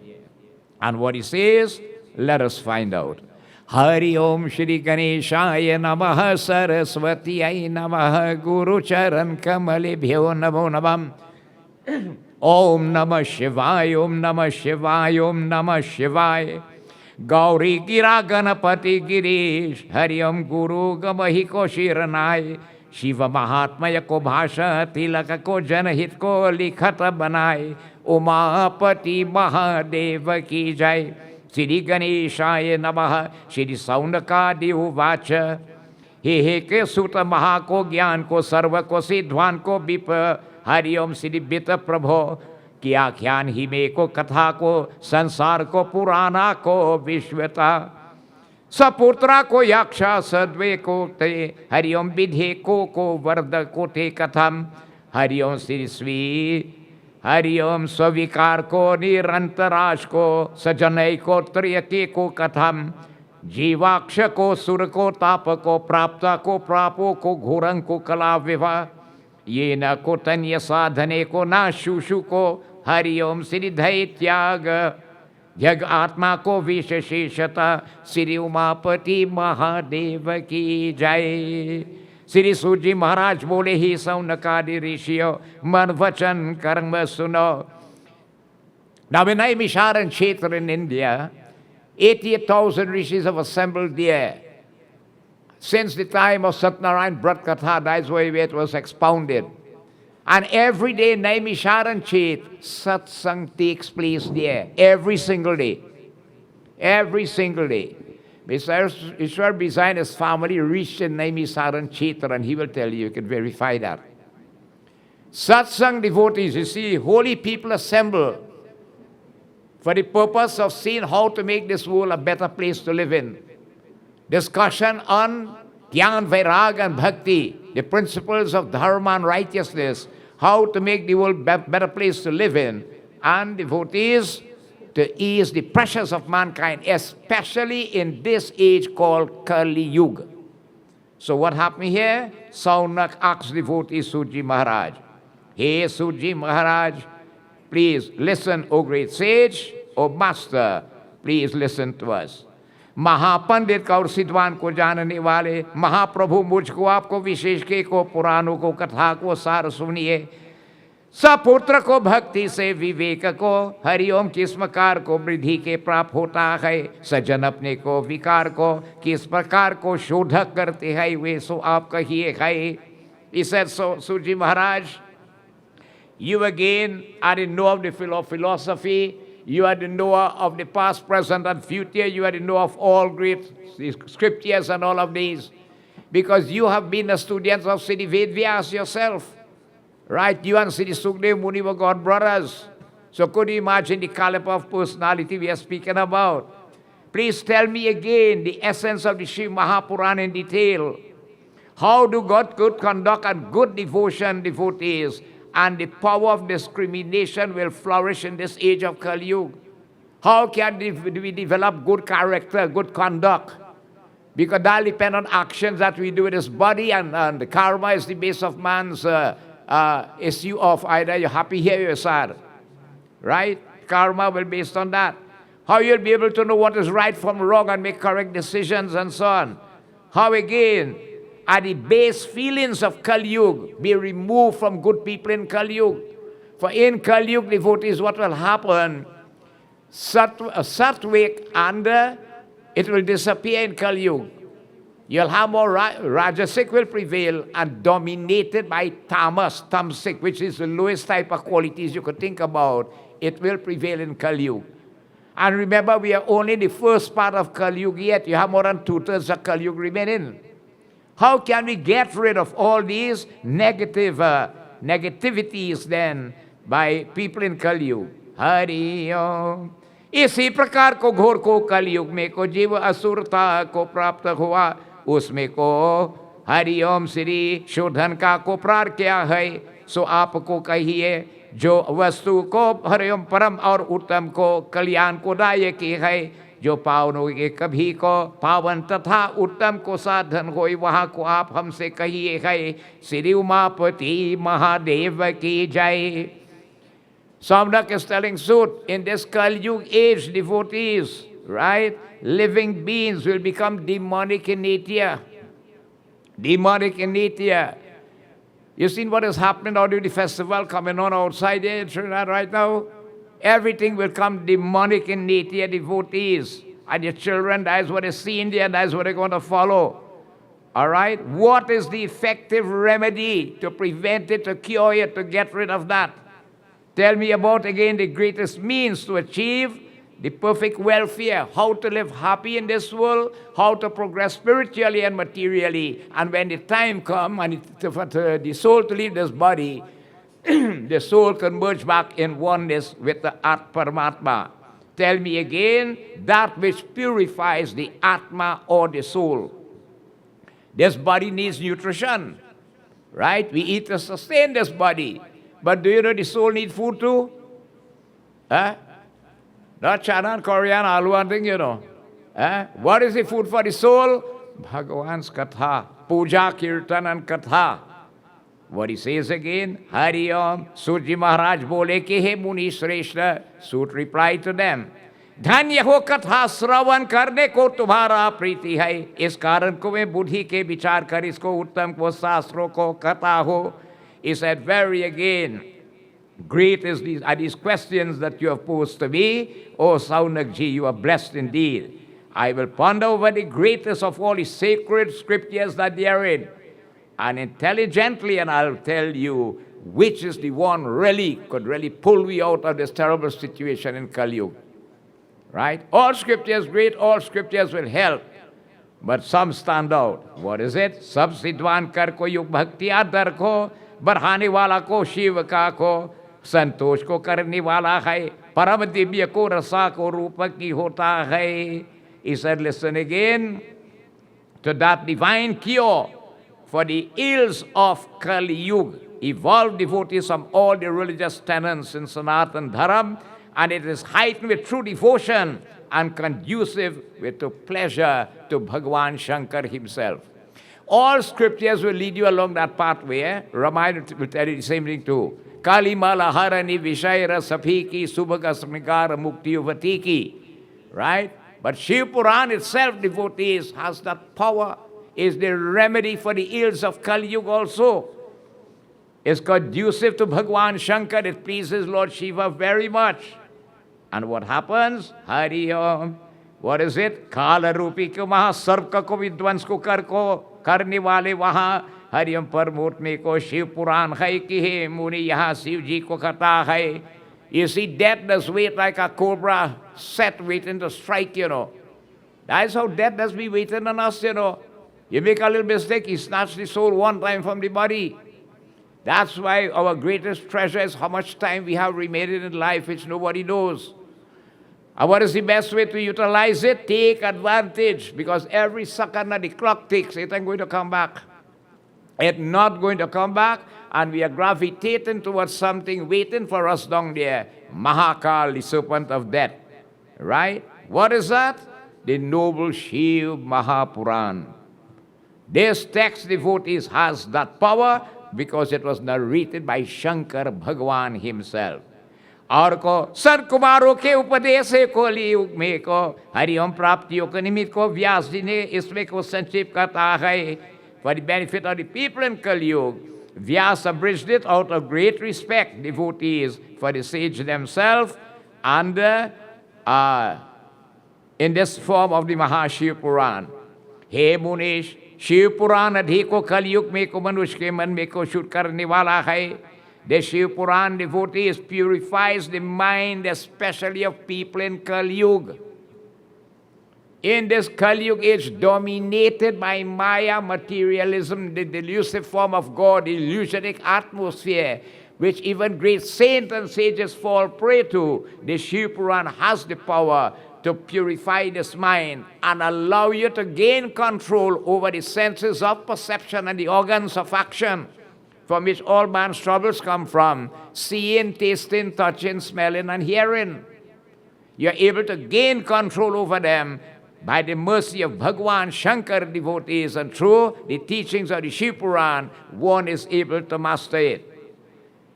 A: And what he says, let us find out. Hari Om Shri Ganeshaya Namaha Saraswati Ay Namaha Guru Charan Kamale Bhyo Namo Navam Om Namah Shivaya Om Namah Shivaya Om Namah Shivaya Gauri Gira Ganapati Girish Hari Om Guru Gamahi Ko Shiranay Shiva Mahatmaya Ko Bhasha Tilaka Ko Janahit Ko Likhata Banay Umapati Mahadeva Ki Jai Shri Ganeshaya Namaha, Shri Saunakadi Uvacha, He Ke Sutta Maha Ko Gyan Ko Sarva Ko Siddhwan Ko Bipa, Hari Om Shri Bita Prabho, Kya Khyan Hime Ko Katha Ko, Sansar Ko Purana Ko Vishwata, Saputra Ko Yaksha Sadve Ko Te, Hari Om Bidhe Ko Varda Ko Te Katham, Hari Om Shri Svi, Hari Om Swavikar ko Nirantarash ko Sajanay ko Triyaki ko Katham Jivaksha ko Sur ko Tapa ko Prapta ko Prapo ko Ghurang ko Kalaviva Yena ko Tanya Sadhane ko Nashushu ko Hari Om Siddhai Tyaga Jag Atma ko Vishasheshata Sri Umapati Mahadeva ki Jai Sri Suji Maharaj bole hi saunakadi rishio man vachan karma suno. Now in Naimisharan Kshetra in India, 88,000 rishis have assembled there. Since the time of Satnarayan Brat Katha, that's why it was expounded. And every day Naimisharan Kshetra, satsang takes place there. Every single day. Every single day. Ishwar Bizai and his family reached in Naimisharan Kshetra, and he will tell you can verify that. Satsang devotees, you see, holy people assemble for the purpose of seeing how to make this world a better place to live in. Discussion on Gyan, Vairag and Bhakti, the principles of dharma and righteousness, how to make the world a better place to live in, and devotees to ease the pressures of mankind, especially in this age called Kali Yuga. So what happened here? Saunak asked devotee Suji Maharaj, Hey Suji Maharaj, please listen, O great sage, O master, please listen to us. महापंडित का और सिद्धवान को जानने वाले महाप्रभु मुझको आपको विशेष के को पुराणों को कथा को सार सुनिए। सपुत्र को भक्ति से विवेक को हरिओम किस प्रकार को वृद्धि के प्राप्त होता है, सज्जन अपने को विकार को किस प्रकार को शोधक करते हैं वे सो आप कहिए है। इसे सूर्य महाराज, you again are the knower of the philosophy, you are the knower of the past, present and future, you are the knower of all great scriptures and all of these, because you have been a student of Siddhi Vedvyas yourself. Right, you and Siddhi Sukdev Muni were God brothers. So could you imagine the caliber of personality we are speaking about? Please tell me again the essence of the Shiv Mahapurana in detail. How do God good conduct and good devotion devotees and the power of discrimination will flourish in this age of Kali Yuga? How can we develop good character, good conduct? Because that depends on actions that we do with this body, and the karma is the base of man's issue of either you're happy here or you're sad. Right? Karma will be based on that. How you'll be able to know what is right from wrong and make correct decisions and so on. How again are the base feelings of Kali Yuga be removed from good people in Kali Yuga? For in Kali Yuga, devotees, what will happen? Sattvic and it will disappear in Kali Yuga. You'll have more Rajasic will prevail and dominated by Tamas, Tamasic, which is the lowest type of qualities you could think about. It will prevail in Kali Yuga. And remember, we are only in the first part of Kali Yuga yet. You have more than 2/3 of Kali Yuga remaining. How can we get rid of all these negativities then by people in Kali Yuga? Hari Om. इसी प्रकार को घोर को कलयुग में को जीव असुरता को प्राप्त हुआ, उसमें को हरिओम श्री शोधन का को प्रार किया है। सो आपको कहिए जो वस्तु को हरिओम परम और उत्तम को कल्याण को दायक है, जो पावनों के कभी को पावन तथा उत्तम को साधन हो, वहाँ को आप हमसे कहिए है। श्री उमापति महादेव की जय। Samnak is telling truth. In this Kali Yuga age, devotees, right, living beings will become demonic in nature. Demonic in nature. You've seen what is happening out of the festival coming on outside there in Trinidad right now? Everything will come demonic in nature, devotees. And your children, that's what they see in there, and that's what they're going to follow. All right? What is the effective remedy to prevent it, to cure it, to get rid of that? Tell me about, again, the greatest means to achieve the perfect welfare, how to live happy in this world, how to progress spiritually and materially. And when the time comes and for the soul to leave this body, the soul can merge back in oneness with the Atma Paramatma. Tell me again, that which purifies the Atma or the soul. This body needs nutrition, right? We eat to sustain this body. But do you know the soul needs food too? Huh? Not chana and coriander, aloo and thing, you know. Huh? What is the food for the soul? Bhagavan's katha, puja, kirtan and katha. What he says again? Hari Om. Surji Maharaj bole ke he Muni Shreshta. Sut replied to them, धन्य हो कथा श्रवण करने को तुम्हारा प्रीति है, इस कारण को मैं बुद्धि के विचार कर इसको उत्तम को शास्त्रों को कथा हो. He said, very again, great are these questions that you have posed to me. Oh, Saunakji, you are blessed indeed. I will ponder over the greatest of all the sacred scriptures that they are in, and intelligently, and I'll tell you which is the one could really pull me out of this terrible situation in Kali Yuga. Right? All scriptures great, all scriptures will help. But some stand out. What is it? Sab siddhwan kar ko yug bhakti adar ko, बढ़ाने वाला को शिव का को संतोष को करने वाला है, परम दिव्य को रसा को रूप की होता है. He said, listen again to that divine cure for the ills of Kali Yuga. Evolved devotees from all the religious tenets in Sanatan Dharam, and it is heightened with true devotion and conducive with pleasure to Bhagavan Shankar himself. All scriptures will lead you along that pathway. Ramayana will tell you the same thing too. Kali mala harani vishayra safiki subhaga smigara mukti uvati ki. Right? But Shiv Purana itself, devotees, has that power, is the remedy for the ills of Kali Yuga also. It's conducive to Bhagwan Shankar. It pleases Lord Shiva very much. And what happens? Hari Om. What is it? Kala Rupi ko maha sarv ko vidwans ko karne wale waha Hari Om parmotne ko Shiv Puran hai ki hai muni yaha Shiv ji ko kata hai. You see, death does wait like a cobra, set waiting to strike, you know. That's how death does be waiting on us, you know. You make a little mistake, he snatched the soul one time from the body. That's why our greatest treasure is how much time we have remaining in life, which nobody knows. And what is the best way to utilize it? Take advantage, because every second that the clock ticks, it ain't going to come back. It's not going to come back, and we are gravitating towards something waiting for us down there. Mahakal, the serpent of death. Right? What is that? The noble Shiv Mahapuran. This text, devotees, has that power because it was narrated by Shankar Bhagwan himself. और को sir कुमारों के उपदेश को लियुग में को हरिओम प्राप्तियों के निमित्त को व्यास जी ने इसमें को संक्षेप करता है. For the benefit of the people in Kali Yuga, Vyasa abridged it out of great respect, devotees, for the sage themselves, and in this form of the Maha Shiv Purana. He Munish, Shiv Purana adhi ko Kali Yuga mein ko manush ke man mein ko shoot karne wala hai. The Shiv Purana, devotees, purifies the mind, especially of people in Kali Yuga. In this Kali Yuga age dominated by Maya materialism, the delusive form of God, the illusionic atmosphere, which even great saints and sages fall prey to, the Shiv Purana has the power to purify this mind and allow you to gain control over the senses of perception and the organs of action, from which all man's troubles come from: seeing, tasting, touching, smelling, and hearing. You're able to gain control over them by the mercy of Bhagwan Shankar, devotees, and through the teachings of the Shiv Purana, one is able to master it.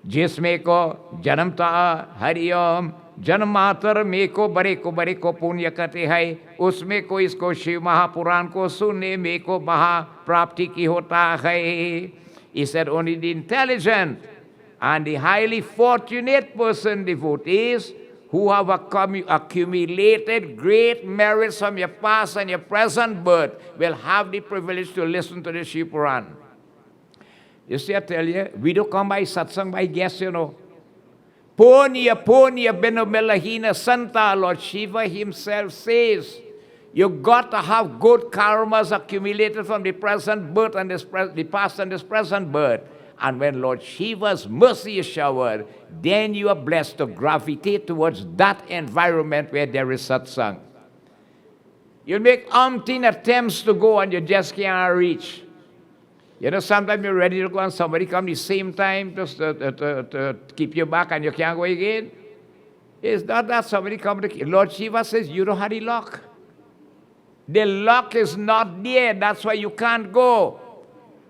A: जिसमें को जन्मता हरिओम जन्म मातर में को बड़े को पुण्य करते हैं, उसमें को इसको शिव महापुराण को सुनने में को महाप्राप्ति की होता है. He said only the intelligent and the highly fortunate person, devotees, who have accumulated great merits from your past and your present birth, will have the privilege to listen to the Shiv Purana. You see, I tell you, we don't come by satsang by guess, you know. Punya benomelahina santa, Lord Shiva himself says, you got to have good karmas accumulated from the present birth and the past and this present birth. And when Lord Shiva's mercy is showered, then you are blessed to gravitate towards that environment where there is satsang. You'll make umpteen attempts to go and you just can't reach. You know, sometimes you're ready to go and somebody comes the same time just to keep you back and you can't go again. It's not that somebody comes to... Lord Shiva says, you don't have the luck. The luck is not there. That's why you can't go.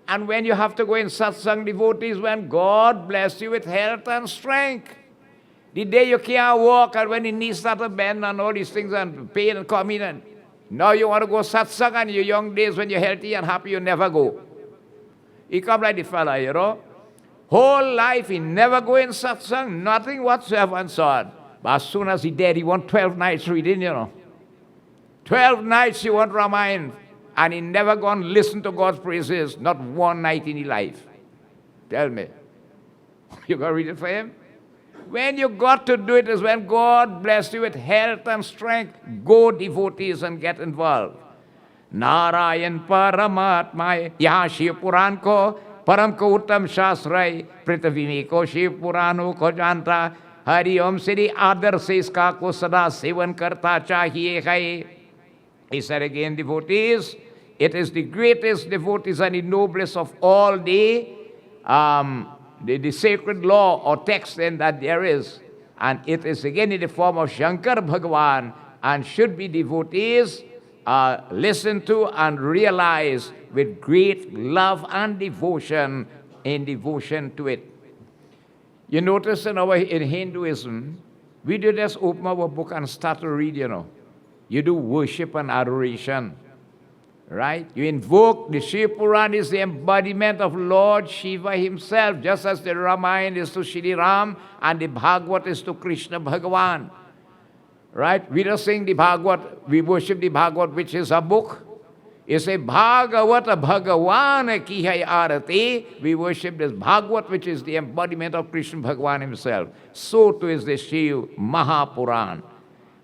A: And when you have to go in satsang, devotees, when God bless you with health and strength. The day you can't walk and when the knees start to bend and all these things and pain and coming and now you want to go satsang, and your young days when you're healthy and happy, you never go. He come like the fella, you know. Whole life he never go in satsang, nothing whatsoever and so on. But as soon as he dead, he want 12 nights reading, you know. 12 nights he want Ramayana. And he never gone listen to God's praises, not one night in his life. Tell me. You going to read it for him? When you got to do it is when God bless you with health and strength. Go, devotees, and get involved. Narayan Paramatma, yaha Shiv Puran ko, param ko uttam shastra, prithvi mein ko Shiv Purano ko janta, Hari Om Sri Adar se iska ko sada sevan karta chahiye hai. He said again, devotees, it is the greatest, devotees, and the noblest of all the sacred law or text then that there is. And it is again in the form of Shankar Bhagavan and should be, devotees, listen to and realize with great love and devotion in devotion to it. You notice in Hinduism, we do just open our book and start to read, you know. You do worship and adoration, right? You invoke the Shiv Purana is the embodiment of Lord Shiva himself, just as the Ramayana is to Shri Ram and the Bhagavad is to Krishna Bhagavan, right? We don't sing the Bhagavad, we worship the Bhagavad, which is a book. It's a Bhagavata Bhagavan ki hai arati. We worship this Bhagavad, which is the embodiment of Krishna Bhagavan himself. So too is the Shiv Maha Purana.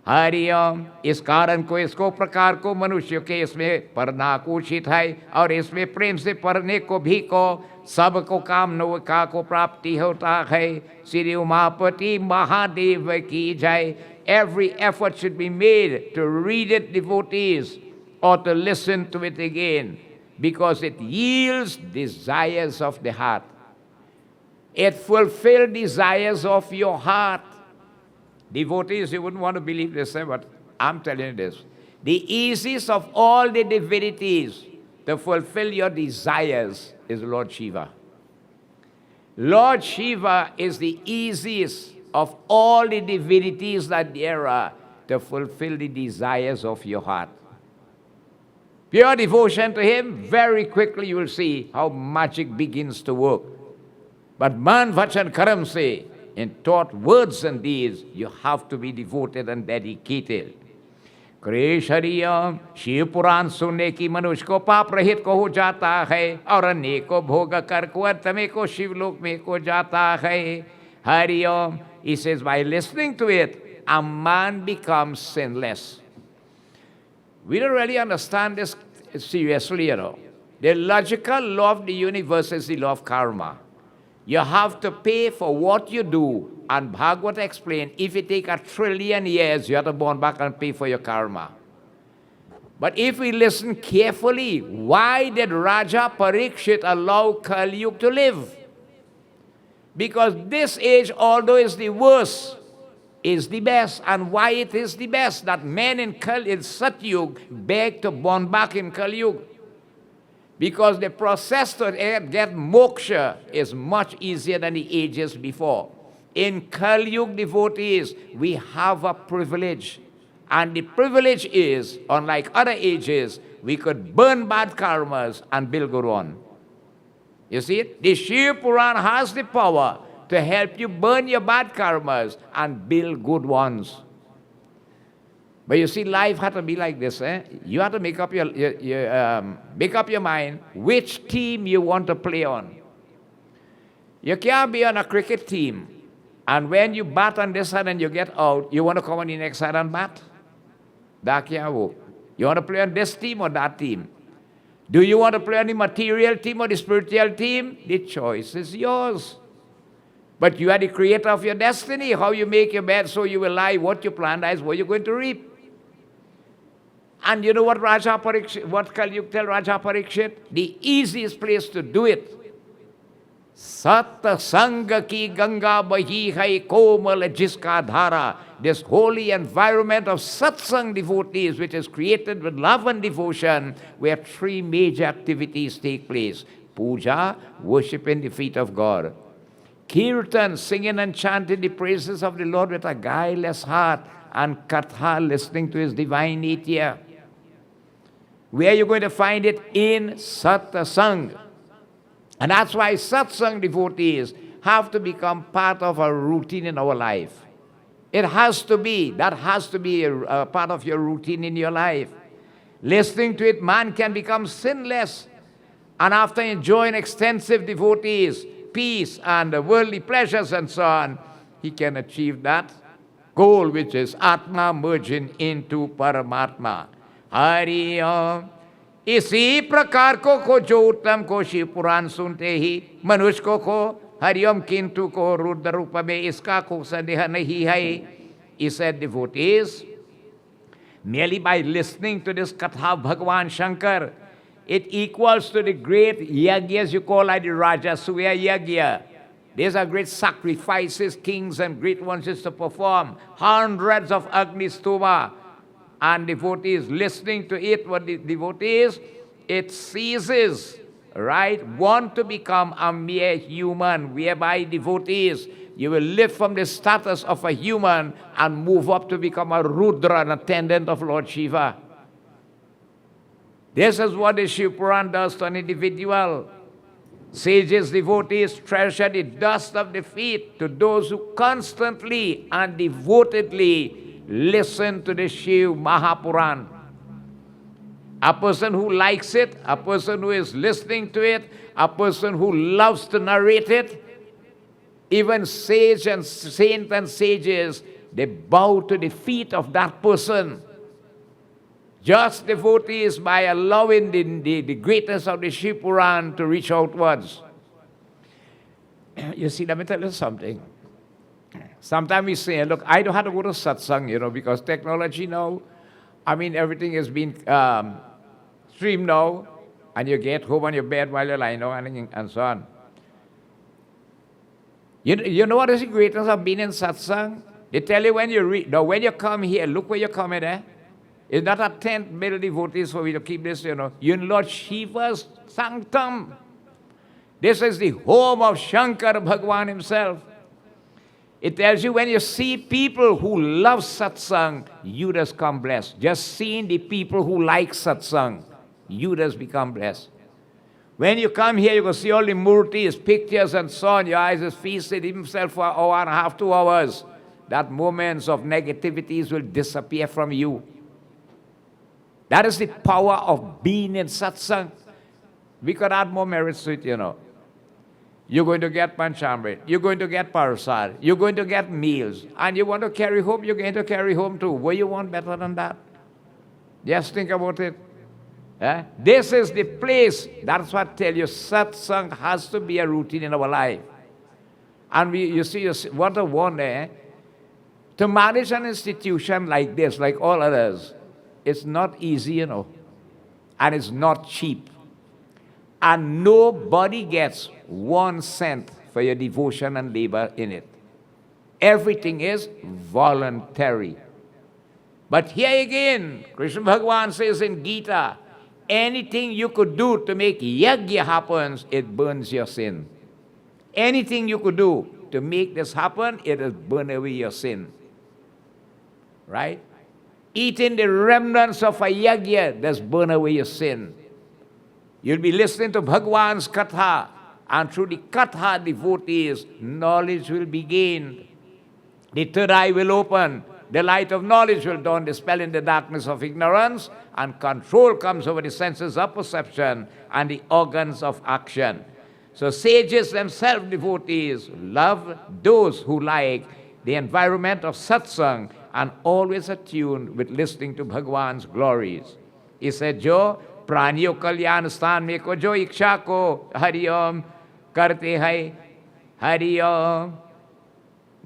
A: Hariom इस कारण को इसको प्रकार को मनुष्य के इसमें पढ़ना को उचित है और इसमें प्रेम से पढ़ने को भी को सबको काम नौका को प्राप्ति होता है श्री उमापति महादेव की जय. Every effort should be made to read it, devotees, or to listen to it again, because it yields desires of the heart. It fulfills desires of your heart. Devotees, you wouldn't want to believe this, but I'm telling you this. The easiest of all the divinities to fulfill your desires is Lord Shiva. Lord Shiva is the easiest of all the divinities that there are to fulfill the desires of your heart. Pure devotion to him, very quickly you will see how magic begins to work. But man, vachan, karam se, in thought, words and deeds, you have to be devoted and dedicated. कृष्णरियम Shiv पुराण सुनने की मनुष्य को पाप रहित को हो जाता है और अनेकों भोग कर को अंत में को शिवलोक में को जाता है. Hariom. He says, by listening to it, a man becomes sinless. We don't really understand this seriously, you know. The logical law of the universe is the law of karma. You have to pay for what you do. And Bhagavad explained, if it take 1 trillion years, you have to born back and pay for your karma. But if we listen carefully, why did Raja Parikshit allow Kali Yuga to live? Because this age, although is the worst, is the best. And why it is the best? That men in Satyug beg to born back in Kali Yuga. Because the process to get moksha is much easier than the ages before. In Kali Yuga, devotees, we have a privilege. And the privilege is, unlike other ages, we could burn bad karmas and build good one. You see it? The Shiv Purana has the power to help you burn your bad karmas and build good ones. But you see, life had to be like this. You have to make up your mind which team you want to play on. You can't be on a cricket team, and when you bat on this side and you get out, you want to come on the next side and bat? That can't work. You want to play on this team or that team? Do you want to play on the material team or the spiritual team? The choice is yours. But you are the creator of your destiny. How you make your bed, so you will lie. What you plant is what you're going to reap. And you know what Raja Parikshit, what Kali Yuga tell Raja Parikshit? The easiest place to do it. Sat Sangha ki Ganga bahi hai komal jiska dhara. This holy environment of satsang devotees, which is created with love and devotion, where three major activities take place. Puja, worshiping the feet of God. Kirtan, singing and chanting the praises of the Lord with a guileless heart. And Katha, listening to his divine nitya. Where are you going to find it? In Satsang. And that's why Satsang devotees have to become part of a routine in our life. It has to be. That has to be a part of your routine in your life. Listening to it, man can become sinless. And after enjoying extensive devotees, peace and worldly pleasures and so on, he can achieve that goal, which is Atma merging into Paramatma. Hari Om. इसी प्रकार को जो उत्तम को शिव पुराण सुनते ही मनुष्य को हरिओम किंतु को रुद्र रूप में इसका को संदेह नहीं है. He said, devotees, merely by listening to this katha of Bhagavan Shankar, it equals to the great yagyas you call like the Rajasuya Yagya. These are great sacrifices kings and great ones used to perform. Hundreds of Agni Stoma. And devotees listening to it, what the devotees, it ceases, right? Want to become a mere human, whereby devotees you will lift from the status of a human and move up to become a Rudra, an attendant of Lord Shiva. This is what the Shiv Purana does to an individual. Sages, devotees treasure the dust of the feet to those who constantly and devotedly listen to the Shiv Maha Purana. A person who likes it, a person who is listening to it, a person who loves to narrate it, even sage and saint and sages, they bow to the feet of that person. Just devotees by allowing the greatness of the Shiv Purana to reach outwards. You see, let me tell you something. Sometimes we say, look, I don't have to go to satsang, because technology now, everything has been streamed now, and you get home on your bed while you're lying down and so on. You know what is the greatness of being in satsang? They tell you when you read, now when you come here, look where you're coming there. It's not a tent built devotees for you to keep this, You're in Lord Shiva's sanctum. This is the home of Shankar Bhagwan himself. It tells you when you see people who love satsang, you just come blessed. Just seeing the people who like satsang, you just become blessed. When you come here, you can see all the murtis, pictures and so on. Your eyes is feasted himself for an hour and a half, 2 hours. That moments of negativities will disappear from you. That is the power of being in satsang. We could add more merits to it, You're going to get panchamrit. You're going to get parasad. You're going to get meals. And you want to carry home, you're going to carry home too. What do you want better than that? Just think about it. This is the place. That's what I tell you. Satsang has to be a routine in our life. And you see, what a wonder. To manage an institution like this, like all others, it's not easy, And it's not cheap. And nobody gets 1 cent for your devotion and labor in it. Everything is voluntary. But here again, Krishna Bhagavan says in Gita, anything you could do to make yagya happen, it burns your sin. Anything you could do to make this happen, it will burn away your sin. Right? Eating the remnants of a yagya, does burn away your sin. You'll be listening to Bhagwan's katha, and through the katha, devotees, knowledge will be gained. The third eye will open. The light of knowledge will dawn, dispelling the darkness of ignorance, and control comes over the senses of perception and the organs of action. So sages themselves, devotees, love those who like the environment of satsang and always attuned with listening to Bhagwan's glories. He said, Jo प्राणियों कल्याण स्थान में को जो इच्छा को हरिओम करते हैं हरिओम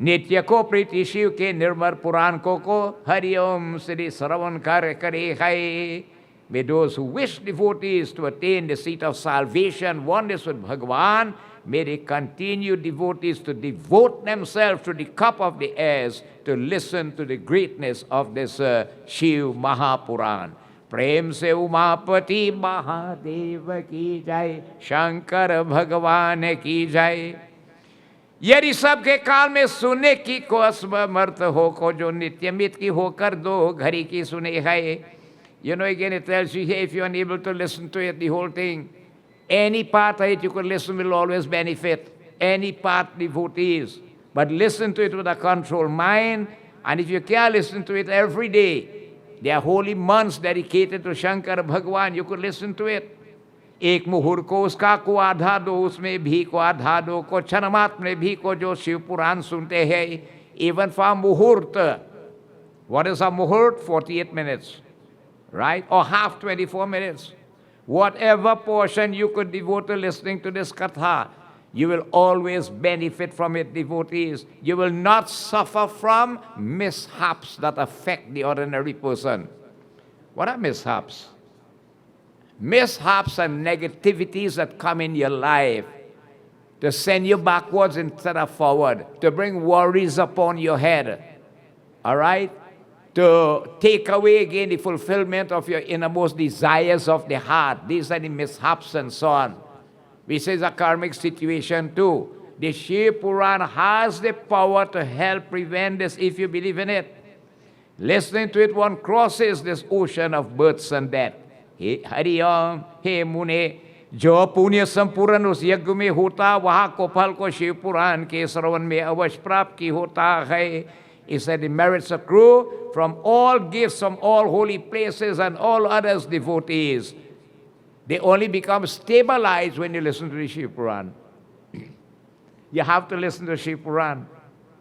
A: नित्य को प्रीति शिव के निर्मल पुराण को हरिओम श्री श्रवण करे है. May those who wish devotees to attain the seat of salvation, oneness with Bhagwan, may they continue devotees to devote themselves to the cup of the airs to listen to the greatness of this Shiv Mahapuran. प्रेम से उमापति महादेव की जय, शंकर भगवान की जय. यदि सबके काल में सुने की को असमर्थ हो को जो नित्यमित की होकर दो घड़ी की सुने है. Again it tells you here, if you're unable to listen to it, the whole thing, any part of it you can listen will always benefit. Any part, devotees. But listen to it with a controlled mind, and if you can't listen to it every day, there are holy months dedicated to Shankar Bhagwan, you could listen to it. एक मुहूर्त को उसका को आधा दो, उसमें भी को आधा दो, को क्षणमात्र में भी को जो शिव पुराण सुनते हैं. Even for मुहूर्त, what is a मुहूर्त? 48 minutes, right? Or half 24 minutes. Whatever portion you could devote to listening to this katha, you will always benefit from it, devotees. You will not suffer from mishaps that affect the ordinary person. What are mishaps? Mishaps and negativities that come in your life to send you backwards instead of forward, to bring worries upon your head, all right? To take away again the fulfillment of your innermost desires of the heart. These are the mishaps and so on. Which is a karmic situation too. The Shiv Purana has the power to help prevent this if you believe in it. Listening to it, one crosses this ocean of births and death. हे हरिओम हे मुने जो पुण्य संपूर्ण उस यज्ञ में होता वहाँ को फल को शिव पुराण के श्रवण में अवश्य प्राप्त की होता है. He said the merits accrue from all gifts from all holy places and all others devotees. They only become stabilized when you listen to the Shiv Purana. You have to listen to Shiv Purana,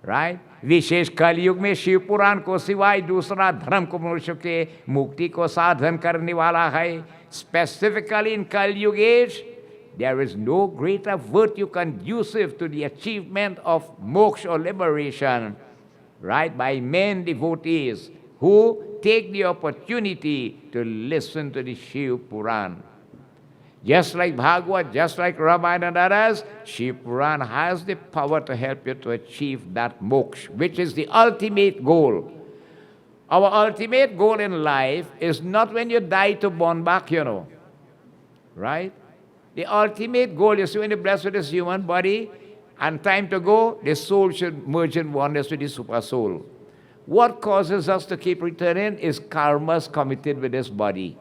A: right? विशेष कलयुग में शिव पुराण को सिवाय दूसरा धर्म को मनुष्य के मुक्ति को साधन करने वाला है. Specifically in Kalyug age, there is no greater virtue conducive to the achievement of moksha or liberation, right, by men devotees who take the opportunity to listen to the Shiv Purana. Just like Bhagavad, just like Ramayana and others, Shiv Purana has the power to help you to achieve that moksha, which is the ultimate goal. Our ultimate goal in life is not when you die to born back, you know, right? The ultimate goal is when you're blessed with this human body and time to go, the soul should merge in oneness with the super soul. What causes us to keep returning is karmas committed with this body.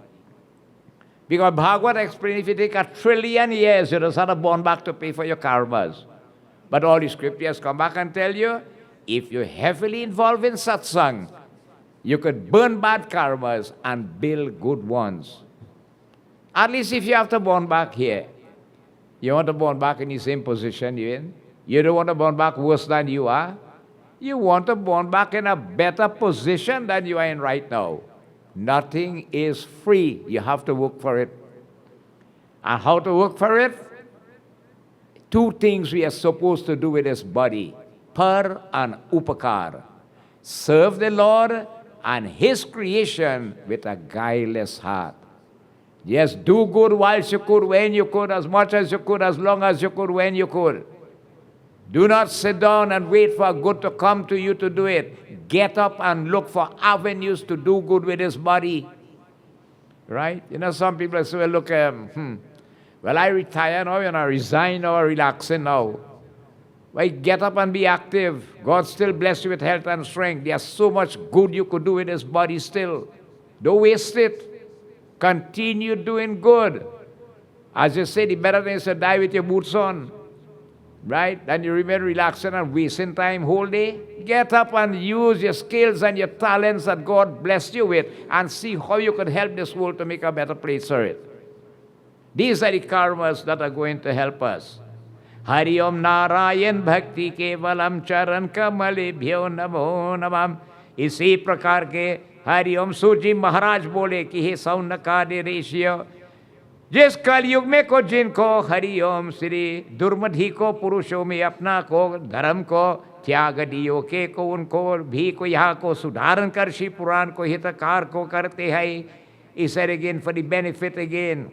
A: Because Bhagavad explained if you take 1,000,000,000 years, you're not born back to pay for your karmas. But all the scriptures come back and tell you, if you're heavily involved in satsang, you could burn bad karmas and build good ones. At least if you have to born back here, you want to born back in the same position you're in. You don't want to born back worse than you are. You want to born back in a better position than you are in right now. Nothing is free. You have to work for it. And how to work for it? Two things we are supposed to do with this body. Par and upakar. Serve the Lord and His creation with a guileless heart. Yes, do good whilst you could, when you could, as much as you could, as long as you could, when you could. Do not sit down and wait for good to come to you to do it. Get up and look for avenues to do good with this body. Right? You know, some people say, well, look, well, I retire now, and I resign now, relaxing now. Well, get up and be active. God still bless you with health and strength. There's so much good you could do with this body still. Don't waste it. Continue doing good. As you say, the better thing is to die with your boots on. Right? Then you remain relaxing and wasting time whole day. Get up and use your skills and your talents that God blessed you with and see how you can help this world to make a better place for it. These are the karmas that are going to help us. Hari Om Narayan Bhakti Kevalam Charan Kamalebhyo Namo Namam. इसी प्रकार के हरि ओम सूजी महाराज बोले कि हे सौनकादि ऋषियों, जिस कलयुग में को जिनको हरि ओम श्री दुर्मधि को पुरुषों में अपना को धर्म को त्याग दियो के को उनको भी को यहाँ को सुधारण कर शिव पुराण को हितकार को करते हैं. He said again, for the benefit again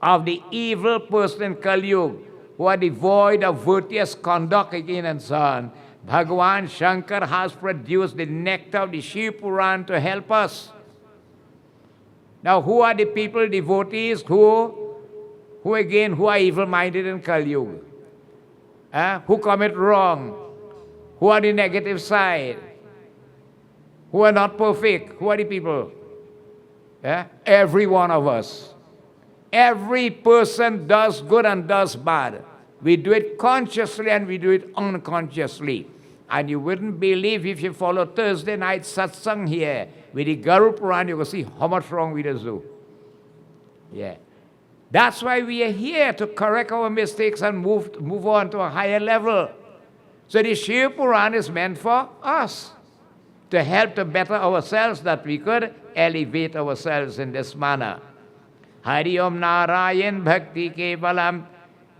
A: of the evil person in Kalyug who are devoid of virtuous conduct again and so on. Bhagavan Shankar has produced the nectar of the Shiv Purana to help us. Now, who are the people, devotees, who are evil-minded in Kalyug? Who commit wrong? Who are the negative side? Who are not perfect? Who are the people? Every one of us. Every person does good and does bad. We do it consciously and we do it unconsciously. And you wouldn't believe if you follow Thursday night satsang here with the Guru Purana, you will see how much wrong we do. Yeah. That's why we are here, to correct our mistakes and move on to a higher level. So the Shiv Purana is meant for us, to help to better ourselves, that we could elevate ourselves in this manner. Hari Om Narayan Bhakti Kevalam.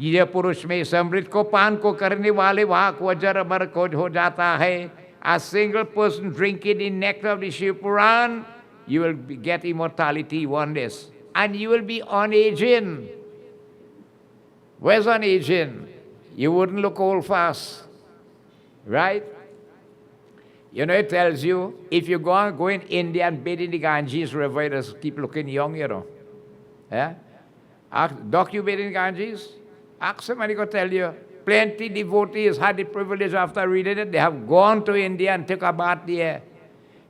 A: ये पुरुष में समृद्ध को पान को करने वाले वहाँ को अजर अमर को हो जाता है. A single person drinking the nectar of the Shiv Purana, you will get immortality, oneness, and you will be unaging. Where's unaging? You wouldn't look old fast, right? You know, it tells you, if you go in India and bathe in the Ganges River, you just keep looking young, you know. Yeah? Doc, you bathe in Ganges? Ask somebody to tell you, plenty devotees had the privilege after reading it. They have gone to India and took a bath there.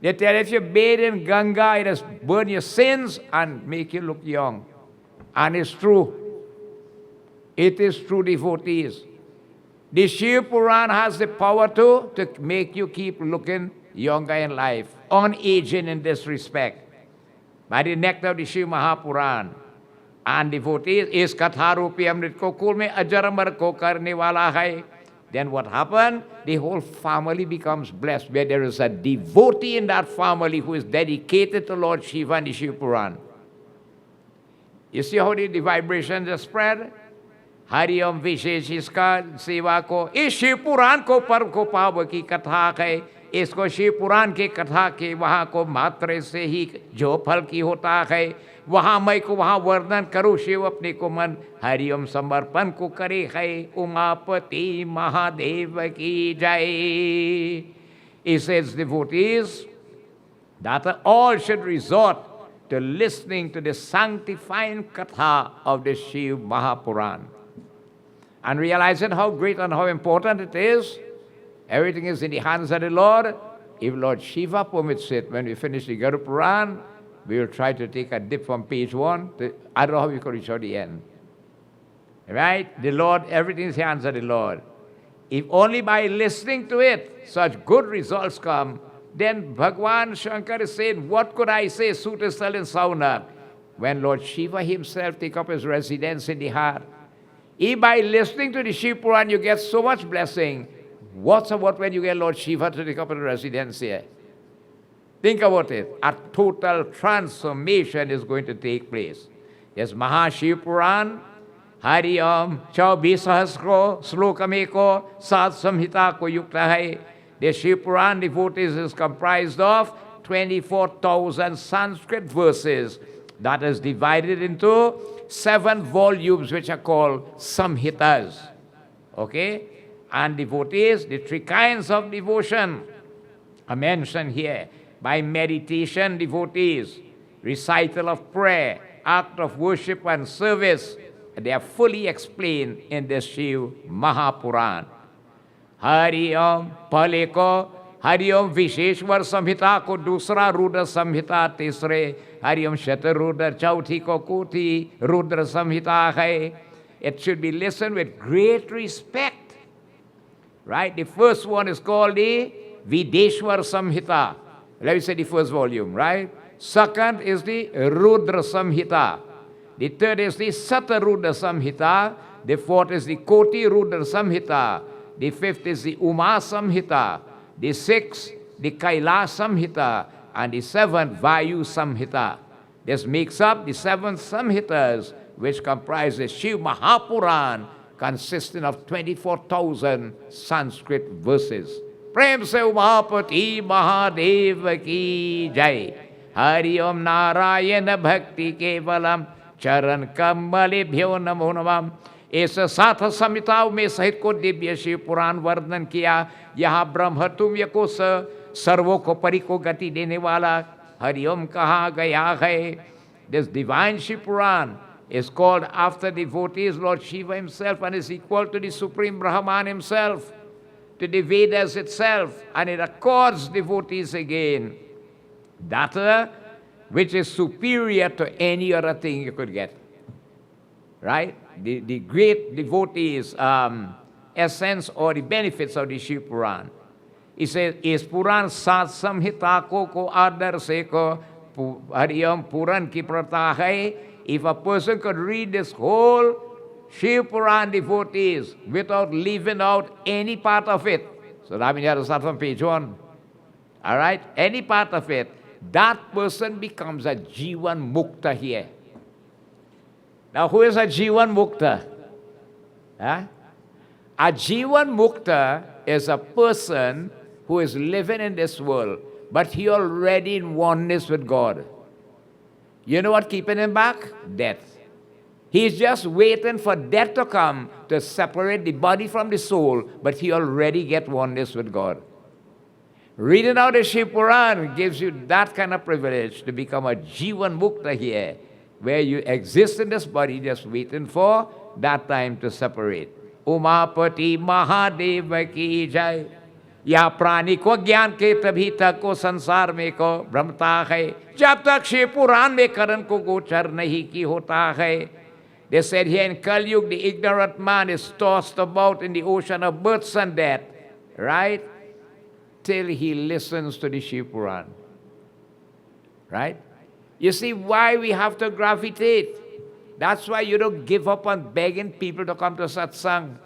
A: They tell you if you bathe in Ganga, it has burn your sins and make you look young. And it's true. It is true, devotees. The Shiv Purana has the power to make you keep looking younger in life, unaging in this respect. By the nectar of the Shiv Mahapurana. And devotees, is katha rupi amrit ko kul mein ajar amar ko karne wala hai. Then what happened? The whole family becomes blessed, where there is a devotee in that family who is dedicated to Lord Shiva and the Shiv Purana. You see how the vibrations are spread? Hari Om Vishesh iska सेवा को इस शिव पुराण को पर्व को पाव की कथा है, इसको शिव पुराण के कथा के वहाँ को मात्र से ही जो फल की होता है, वहाँ मैं को वहाँ वर्णन करूँ शिव अपने को मन हरि ओम समर्पण को करे है, उमापति महादेव की जय. He says, devotees, that all should resort to listening to the sanctifying katha of the Shiv Mahapurana. And realizing how great and how important it is. Everything is in the hands of the Lord. If Lord Shiva permits it, when we finish the Guru Puran, we will try to take a dip from page 1. I don't know how we could reach out the end. Right? The Lord, everything is in the hands of the Lord. If only by listening to it, such good results come, then Bhagwan Shankar is saying, what could I say, suit still in sauna? When Lord Shiva himself take up his residence in the heart. If by listening to the Shiv Purana you get so much blessing, what's about when you get Lord Shiva to take up his residence here? Think about it. A total transformation is going to take place. There's Maha Shiv Purana, Hari Om, 24 Sahasro, Slokam Eko, Sat Samhita ko yukta hai. The Shiv Purana devotees is comprised of 24,000 Sanskrit verses that is divided into 7 volumes which are called Samhitas. Okay? And devotees, the 3 kinds of devotion are mentioned here. By meditation, devotees, recital of prayer, act of worship and service, they are fully explained in the Shiv Mahapurana. Hari Om, पहले को हरि ओम विशेश्वर संहिता को दूसरा रुद्र संहिता तीसरे हरि ओम शतरुद्र चौथी को कोटि रुद्र संहिता है. It should be listened with great respect. Right? The first one is called the Videshwar Samhita. Let me say the first volume, right? Second is the Rudra Samhita. The third is the Satarudra Samhita. The fourth is the Koti Rudra Samhita. The fifth is the Uma Samhita. The sixth, the Kailash Samhita. And the seventh, Vayu Samhita. This makes up the 7 Samhitas, which comprise the Shiv Mahapurana, consisting of 24,000 Sanskrit verses. Prem se Umapati Mahadev ki jai. Hari Om Narayana Bhakti Kevalam Charan Kamalebhyo Namo Namam. इस 7 संहिताओं में सहित को दिव्य शिव पुराण वर्णन किया. यहाँ ब्रह्म तुम्य को सर्वों को परि को गति देने वाला हरिओम कहा गया है. This divine Shiv Purana is called after devotees Lord Shiva himself and is equal to the Supreme Brahman himself, to the Vedas itself, and it accords devotees again that which is superior to any other thing you could get. Right? The great devotees' essence or the benefits of the Shiv Purana. He says, इस पुराण 7 संहिता को आदर से को हरिओम पुराण की प्रथा है. If a person could read this whole Shiv Purana devotees without leaving out any part of it, so that means you have to start from page 1. All right? Any part of it, that person becomes a Jivan Mukta here. Now, who is a Jivan Mukta? Huh? A Jivan Mukta is a person who is living in this world, but he already in oneness with God. You know what keeping him back? Death. He's just waiting for death to come to separate the body from the soul, but he already get oneness with God. Reading out the Shiv Purana gives you that kind of privilege to become a Jivan Mukta here, where you exist in this body just waiting for that time to separate. Umapati Mahadev की जय। या प्राणी को ज्ञान के तभी तक को संसार में को भ्रमता है, जब तक शिव पुराण में करण को गोचर नहीं की होता है। They said here in Kali Yuga, the ignorant man is tossed about in the ocean of birth and death, right? Till he listens to the Shiv Purana. Right? You see why we have to gravitate. That's why you don't give up on begging people to come to satsang.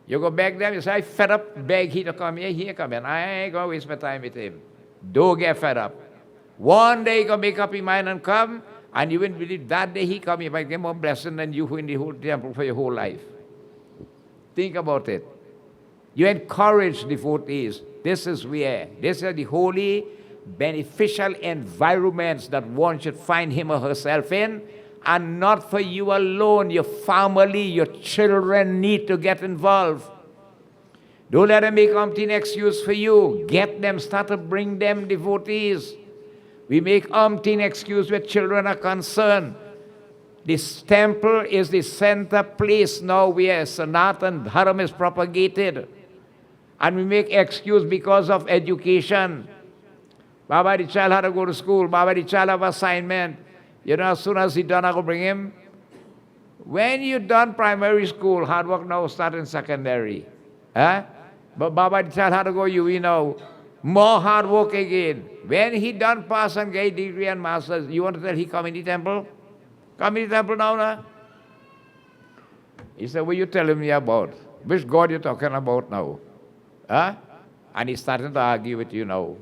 A: You go beg them, you say, I fed up, beg he to come here, he come in. I ain't going to waste my time with him. Don't get fed up. One day he can make up his mind and come, and you wouldn't believe that day he come, he might get more blessing than you in the whole temple for your whole life. Think about it. You encourage devotees. This is where, these are the holy, beneficial environments that one should find him or herself in, and not for you alone. Your family, your children need to get involved. Don't let them make umpteen excuse for you. Get them, start to bring them devotees. We make umpteen excuse where children are concerned. This temple is the center place now where Sanatan Dharma is propagated. And we make excuse because of education. Baba, the child had to go to school. Baba, the child have assignment. You know, as soon as he done, I go bring him. When you done primary school, hard work now start in secondary. Huh? But Baba, the child had to go, you know, more hard work again. When he done pass and get degree and masters, you want to tell he come in the temple? Come in the temple now, nah? He said, what you telling me about? Which God you talking about now? Huh? And he started to argue with you now.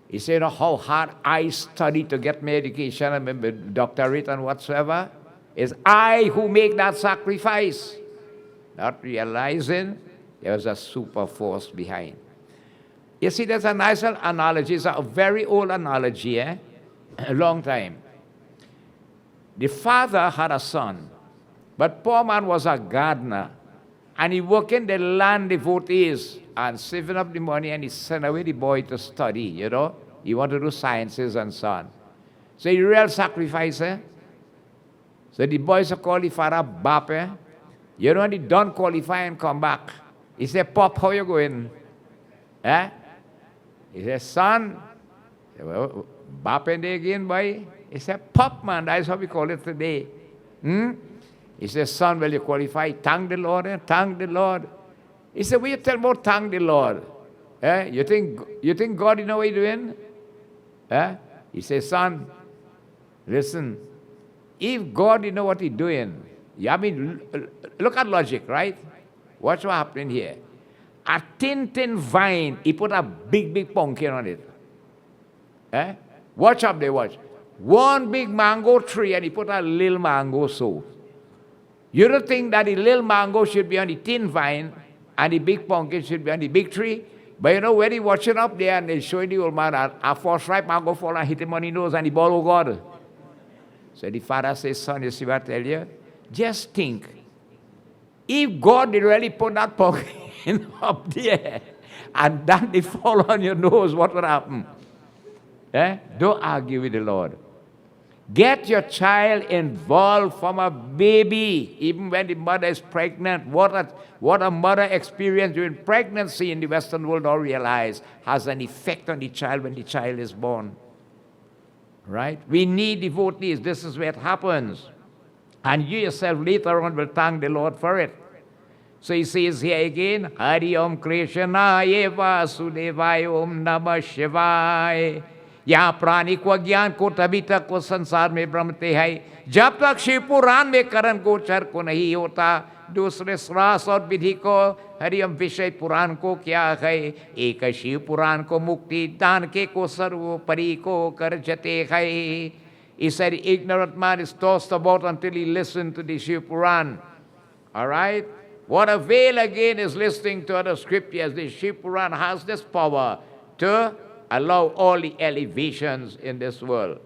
A: He said, you know how hard I studied to get my education and my doctorate and whatsoever? It's I who make that sacrifice. Not realizing there was a super force behind. You see, there's a nice analogy. It's a very old analogy, a long time. The father had a son, but poor man was a gardener. And he worked in the land devotees and saving up the money, and he sent away the boy to study, you know. He wanted to do sciences and so on. So he real sacrifice, eh? So the boys are called the father Bap, eh? You know, when he done qualify and come back, he said, Pop, how you going? Eh? He said, son. He said, well, Bap and again, boy. He said, Pop, man, that's how we call it today. He said, son, will you qualify? Thank the Lord, eh? Thank the Lord. He said, will you tell more thank the Lord? Eh? You think God, you know what he's doing? Eh? He says, son, listen, if God, you know what he's doing, I mean, look at logic, right? Watch what happened here. A tin vine, he put a big pumpkin on it. Eh? Watch up there, watch. One big mango tree, and he put a little mango so. You don't think that the little mango should be on the tin vine, and the big pumpkin should be on the big tree? But you know, when he watching up there, and they showing the old man a four-stripe mango fall and hit him on the nose, and the ball, oh God. So the father says, son, you see what I tell you? Just think, if God did really put that pumpkin up there, and then they fall on your nose, what would happen? Eh? Don't argue with the Lord. Get your child involved from a baby, even when the mother is pregnant. What a mother experience during pregnancy in the Western world don't realize has an effect on the child when the child is born. Right? We need devotees. This is where it happens. And you yourself later on will thank the Lord for it. So he says here again, Hari Om Krishnaya Vasudevaya Om Namah Shivaya. यहाँ प्राणी को ज्ञान को तभी तक वो संसार में भ्रमते हैं जब तक शिव पुराण में करण गोचर को नहीं होता। दूसरे श्वास और विधि को हरिओम विषय पुराण को क्या है, एक शिव पुराण को मुक्ति दान के को सर्वोपरि को कर जते है। He said, ignorant man is tossed about until he listens to the Shiv Purana. All right? What avail again is listening to other scriptures. The Shiv Purana has this power to allow all the elevations in this world.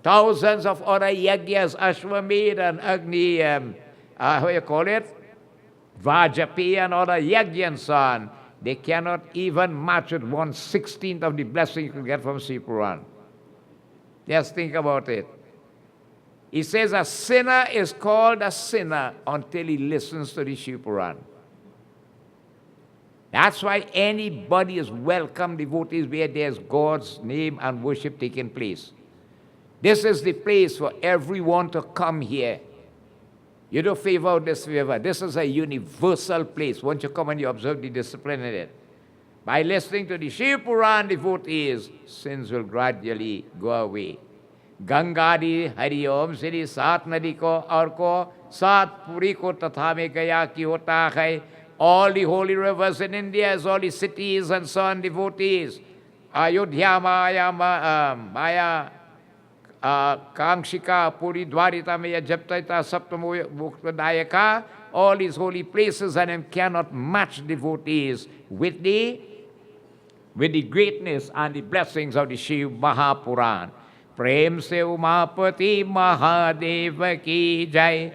A: Thousands of other yagyas, Ashwamedha and Agni, how you call it? Vajapaya and other yagya and so on. They cannot even match with 1/16 of the blessing you can get from Shiv Purana. Just think about it. He says a sinner is called a sinner until he listens to the Shiv Purana. That's why anybody is welcome, devotees, where there's God's name and worship taking place. This is the place for everyone to come here. You don't favor or disfavor. This is a universal place. Once you come and you observe the discipline in it. By listening to the Shiv Purana, devotees, sins will gradually go away. Gangadi Hari Om Shri Sat Nadi ko aur ko Sat Puri ko tatha mein gaya ki hota hai. All the holy rivers in India, all the cities and so on, devotees. Ayodhya Maya Kamshika Puri Dwarita Maya Japtaita Saptamo Mukhtadayaka. All these holy places and them cannot match devotees with the greatness and the blessings of the Shiv Maha Purana. Prem se Umapati Mahadev ki jai.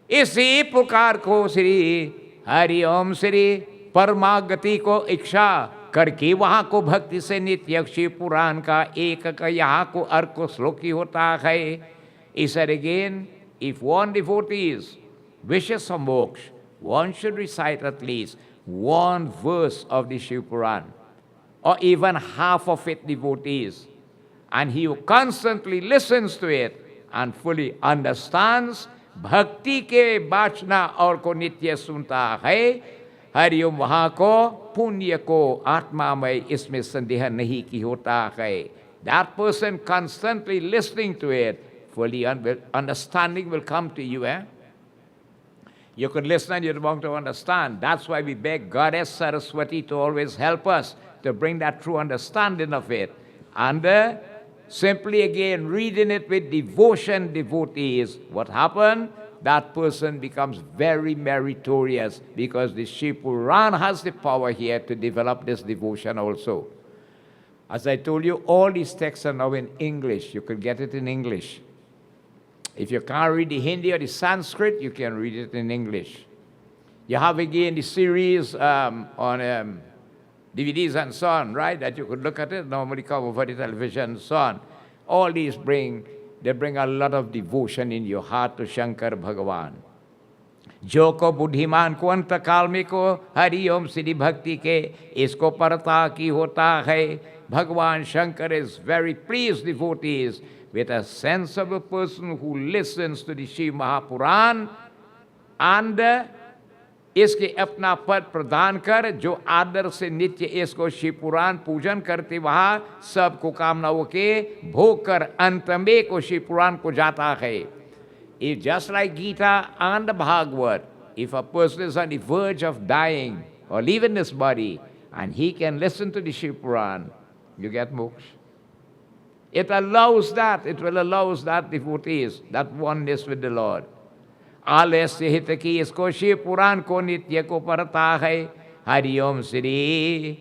A: Isi pukar ko Shri Hari Om Shri परमागति को इच्छा करके वहाँ को भक्ति से नित्य शिव पुराण का एक का यहाँ को अर्क श्लोकी होता है. He said again, if one devotee wishes for moksha, one should recite at least one verse of the Shiv Purana, or even half of it, devotees, and he who constantly listens to it and fully understands भक्ति के वाचना और को नित्य सुनता है, हरिओम वहाँ को पुण्य को आत्मा में इसमें संदेह नहीं की होता है. That person constantly listening to it, fully understanding will come to you. You could listen and you don't want to understand. That's why we beg Goddess Saraswati to always help us to bring that true understanding of it. And simply again reading it with devotion, devotees, what happened? That person becomes very meritorious because the Shiv Purana has the power here to develop this devotion also. As I told you, all these texts are now in English. You can get it in English. If you can't read the Hindi or the Sanskrit, you can read it in English. You have again the series on DVDs and so on, right? That you could look at it, normally come over the television and so on. All these bring a lot of devotion in your heart to Shankar Bhagavan. जो को बुद्धिमान को अंत काल में को हरि ओम श्री भक्ति के इसको परता की होता है. Bhagavan Shankar is very pleased, devotees, with a sensible person who listens to the Shiv Mahapurana and इसके अपना पद प्रदान कर जो आदर से नित्य इसको शिव पुराण पूजन करते वहाँ सबको कामनाओं के भोग कर अंत में को शिव पुराण को जाता है. If just like Gita and the Bhagavad, if a person is on the verge of dying or leaving this body and he can listen to the Shiv Purana, you get moksha. It allows that, it will allow that devotees, that oneness with the Lord. आलस्य हित की इसको शिव पुराण को नित्य को परता है. हरि ओम श्री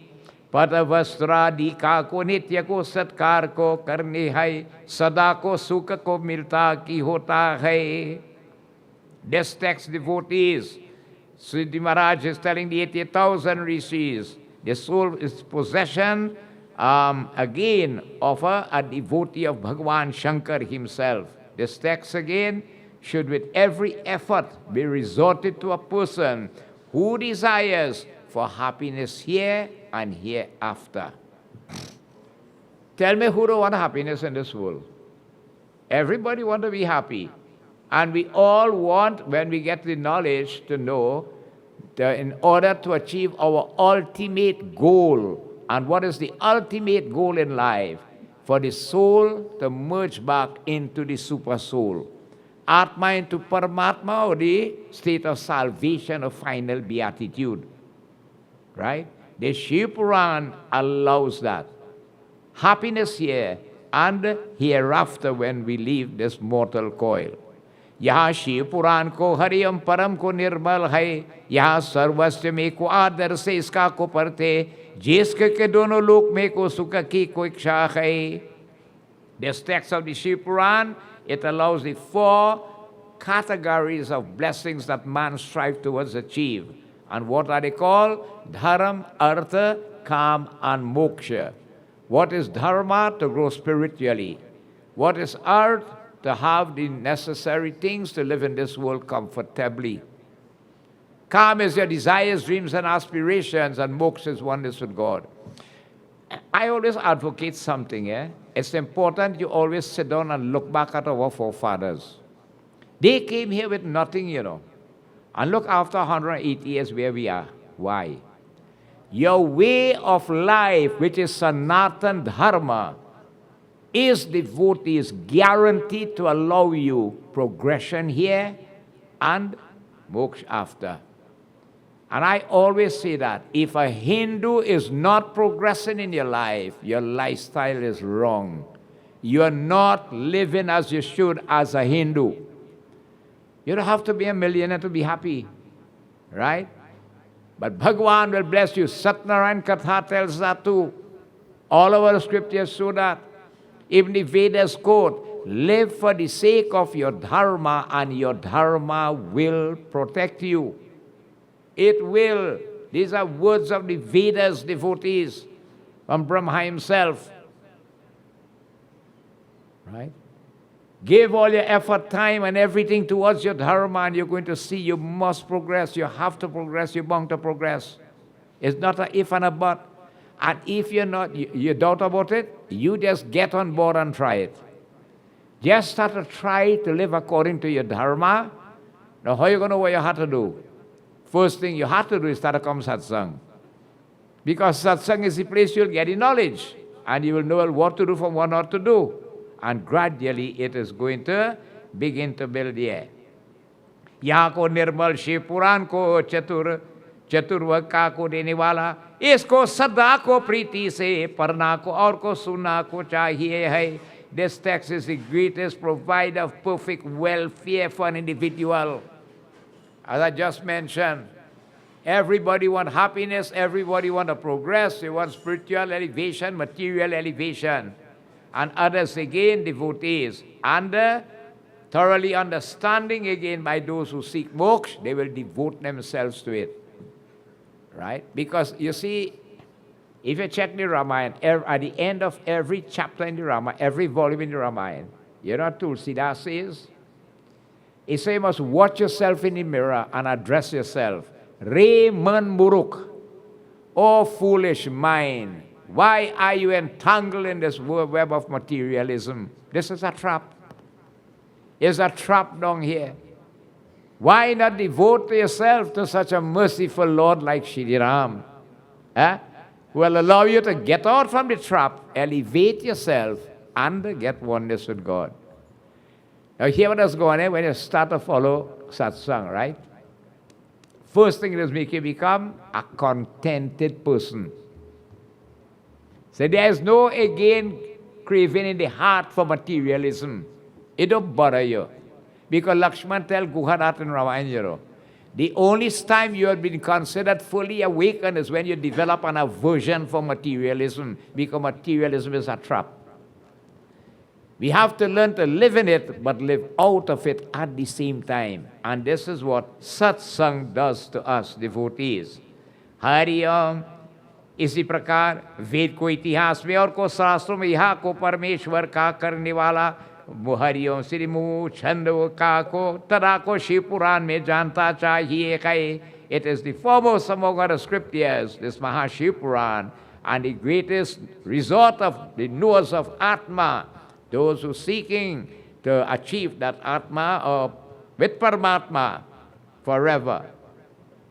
A: पद वस्त्रादि का को नित्य को सत्कार को करने है. सदा को सुख को मिलता की होता है. This text, devotees, Siddhi Maharaj is telling the 80,000 rishis, the soul is possession again of a devotee of Bhagavan Shankar himself. This text again should with every effort be resorted to a person who desires for happiness here and hereafter. Tell me who don't want happiness in this world? Everybody wants to be happy. And we all want, when we get the knowledge, to know that in order to achieve our ultimate goal. And what is the ultimate goal in life? For the soul to merge back into the super soul. Atma into Paramatma, or the state of salvation or final beatitude. Right? The Shiv Purana allows that. Happiness here and hereafter when we leave this mortal coil. यहाँ शिव पुराण को हरियम परम को निर्मल है. यहाँ सर्वस्व में को आदर से इसका को परते. जिसके के दोनों लोक में को सुख की को इच्छा है. This text of the Shiv Purana, it allows the 4 categories of blessings that man strives towards achieve. And what are they called? Dharam, Artha, Kam, and Moksha. What is Dharma? To grow spiritually. What is Artha? to have the necessary things to live in this world comfortably. Calm is your desires, dreams, and aspirations, and moksha is oneness with God. I always advocate something, eh? It's important you always sit down and look back at our forefathers. They came here with nothing, And look after 180 years where we are. Why? Your way of life, which is Sanatan Dharma, is devotees guaranteed to allow you progression here and moksha after. And I always say that if a Hindu is not progressing in your life, your lifestyle is wrong. You are not living as you should as a Hindu. You don't have to be a millionaire to be happy, right? But Bhagwan will bless you. Satnarayan Katha tells that too. All of our scriptures show that. Even the Vedas quote, live for the sake of your dharma and your dharma will protect you. It will. These are words of the Vedas, devotees, from Brahma himself. Right? Give all your effort, time, and everything towards your dharma, and you're going to see you must progress. You have to progress. You're bound to progress. It's not an if and a but. And if you're not, you doubt about it, you just get on board and try it. Just start to try to live according to your dharma. Now, how are you going to know what you have to do? First thing you have to do is start to come satsang. Because satsang is the place you'll get the knowledge. And you will know what to do from what not to do. And gradually it is going to begin to build here. यहाँ को निर्मल शिव पुराण को चतुर्वर्ग का को देने वाला, इसको सदा को प्रीति से पढ़ना को और को सुनना को चाहिए है. This text is the greatest provider of perfect welfare for an individual. As I just mentioned, everybody wants happiness, everybody wants to progress, they want spiritual elevation, material elevation. And others again, devotees, under thoroughly understanding again by those who seek moksha, they will devote themselves to it. Right? Because you see, if you check the Ramayana, at the end of every chapter in the Ramayana, every volume in the Ramayana, you know what Tulsidas says? He says you must watch yourself in the mirror and address yourself. Re man muruk, O foolish mind, why are you entangled in this web of materialism? This is a trap. It's a trap down here. Why not devote yourself to such a merciful Lord like Shri Ram? Who will allow you to get out from the trap, elevate yourself, and get oneness with God. Now here what is going on when you start to follow satsang, right? First thing is make you become a contented person. So there is no, again, craving in the heart for materialism. It don't bother you. Because Lakshman tells Guhadat and Ramayana, the only time you have been considered fully awakened is when you develop an aversion for materialism, because materialism is a trap. We have to learn to live in it, but live out of it at the same time. And this is what satsang does to us, devotees. Hari Om. इसी प्रकार वेद को इतिहास में और को शास्त्रों में यहाँ को परमेश्वर का करने वाला हरिओं श्री मुँह छंद का को तदा को शिव पुराण में जानता चाहिए कहे. It is the foremost among our scriptures, this Maha Shiv Purana, and the greatest resort of the knowers of Atma, those who seeking to achieve that Atma or with Paramatma forever.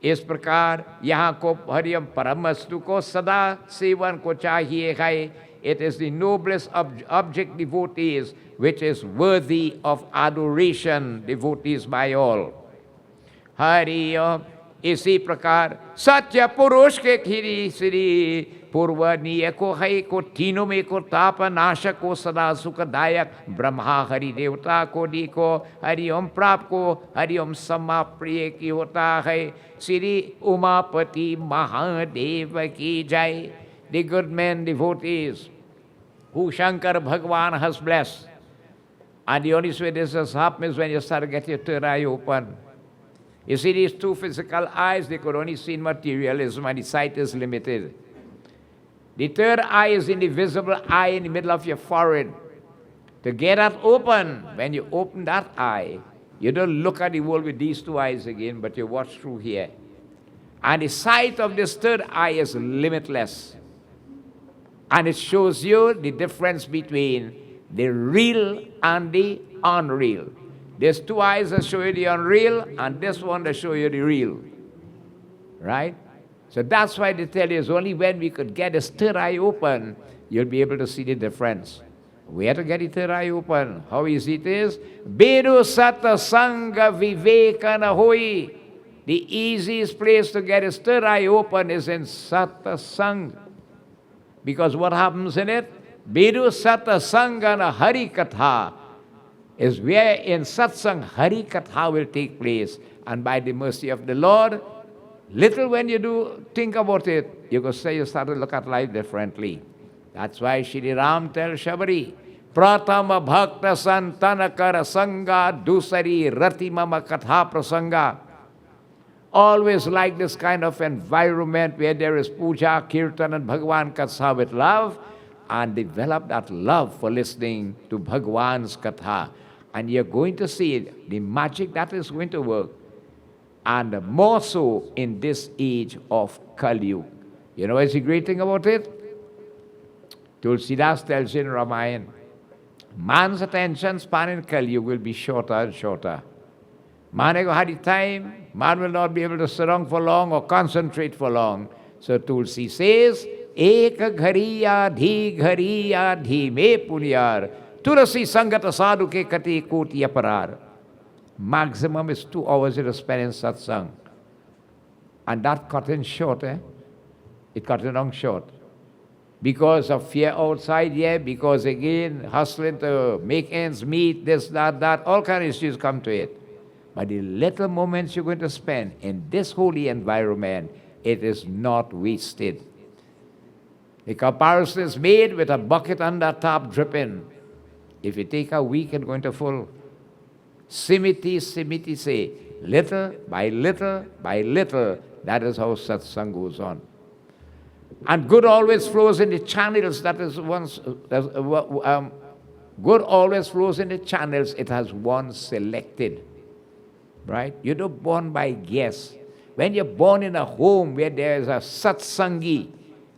A: इस प्रकार यहाँ को हरियम परम वस्तु को सदा seven को चाहिए है. It is the noblest object, devotees, which is worthy of adoration, devotees by all. Hari Om. इसी प्रकार सत्य पुरुष के खीरी श्री पूर्वनीय को है को तीनों में को ताप नाशक को सदा सुखदायक ब्रह्मा हरि देवता को दी को हरि ओम प्राप्त को हरि ओम सम्मा प्रिय की होता है. श्री उमापति महादेव की जय. The good men, devotees, who Shankar Bhagwan has blessed. And the only way this has happened is when you start to get your third eye open. You see, these two physical eyes, they could only see materialism, and the sight is limited. The third eye is in the visible eye in the middle of your forehead. To get that open, when you open that eye, you don't look at the world with these two eyes again, but you watch through here. And the sight of this third eye is limitless. And it shows you the difference between the real and the unreal. There's two eyes that show you the unreal, and this one that show you the real. Right? So that's why they tell you it's only when we could get this third eye open, you'll be able to see the difference. Where to get the third eye open? How easy it is? Bedu Sata Sangha Vivekana Hoi. The easiest place to get his third eye open is in Sata Sangha. Because what happens in it? Bedu Sata Sangha na Hari Katha is where in Satsang Hari Katha will take place. And by the mercy of the Lord, little when you do think about it, you could say you start to look at life differently. That's why Shri Ram tells Shabari, Pratama Bhakta Santana Kara Sangha Dusari Rati Mama Katha Prasanga. Always like this kind of environment where there is puja, kirtan, and Bhagwan Katha with love, and develop that love for listening to Bhagwan's Katha. And you're going to see it, the magic that is going to work. And more so in this age of Kali Yuga. You know what's the great thing about it? Tulsidas tells in Ramayana, man's attention span in Kali Yuga will be shorter and shorter. Man will have the time, man will not be able to sit down for long or concentrate for long. So Tulsi says, Eka ghari me punyar, Tulasi sangata sadhu ke kati koti aparar. Maximum is 2 hours you spend in satsang. And that cut in short, It cut it down short. Because of fear outside, because again, hustling to make ends meet, this, that, all kind of issues come to it. But the little moments you're going to spend in this holy environment, it is not wasted. The comparison is made with a bucket under top dripping. If you take a week, it's going to full. Simiti say, little by little by little, that is how satsang goes on. And good always flows in the channels that is once, good always flows in the channels it has once selected. Right? You're not born by guess. When you're born in a home where there is a satsangi,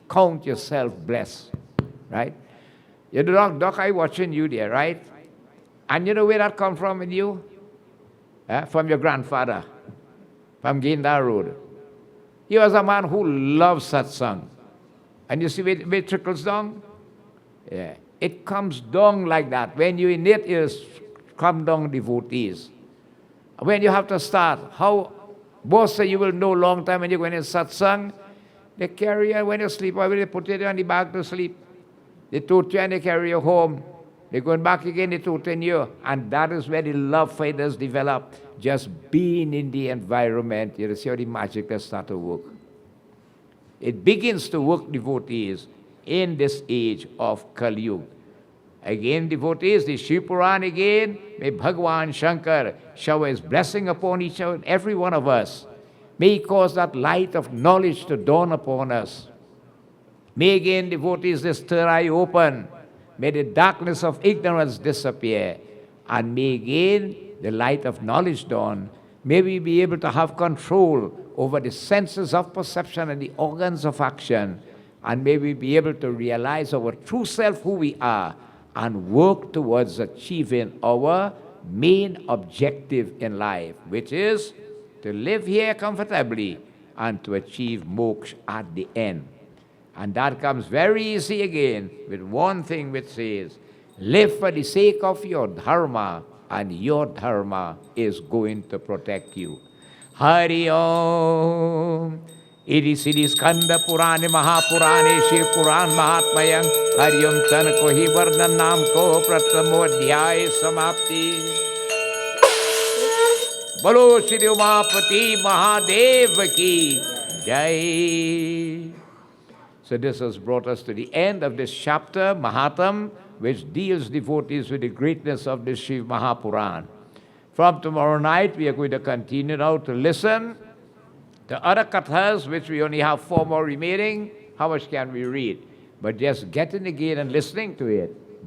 A: count yourself blessed. Right? You're the doc I watching you there, right? And you know where that come from in you? From your grandfather, from Ginda Road. He was a man who loved satsang. And you see where it trickles down? Yeah. It comes down like that. When you in it, it come down devotees. When you have to start, how both you will know long time when you're going in satsang, they carry you when you sleep, or they put you on the back to sleep. They toot you and they carry you home. They're going back again, they tooting you. And that is where the love fighters develop. Just being in the environment, you see how the magic will start to work. It begins to work, devotees, in this age of Kali Yuga. Again, devotees, the Shiv Purana again, may Bhagwan Shankar shower his blessing upon each and every one of us. May he cause that light of knowledge to dawn upon us. May again, devotees, this third eye open. May the darkness of ignorance disappear. And may again, the light of knowledge dawn. May we be able to have control over the senses of perception and the organs of action. And may we be able to realize our true self, who we are, and work towards achieving our main objective in life, which is to live here comfortably and to achieve moksha at the end. And that comes very easy again with one thing which says, live for the sake of your dharma, and your dharma is going to protect you. Hari Om. Iti Siddhi Skanda Purane Maha Purane Shiv Purana Mahatmayang Hari Om Tan Ko Hi Varnan Nam Ko Pratamo Adhyay Samapti. Bolo Shri Umapati Mahadev Ki Jai. So this has brought us to the end of this chapter, Mahatam, which deals devotees with the greatness of this Shiv Mahapurana. From tomorrow night, we are going to continue now to listen to other kathas, which we only have 4 more remaining. How much can we read? But just getting again and listening to it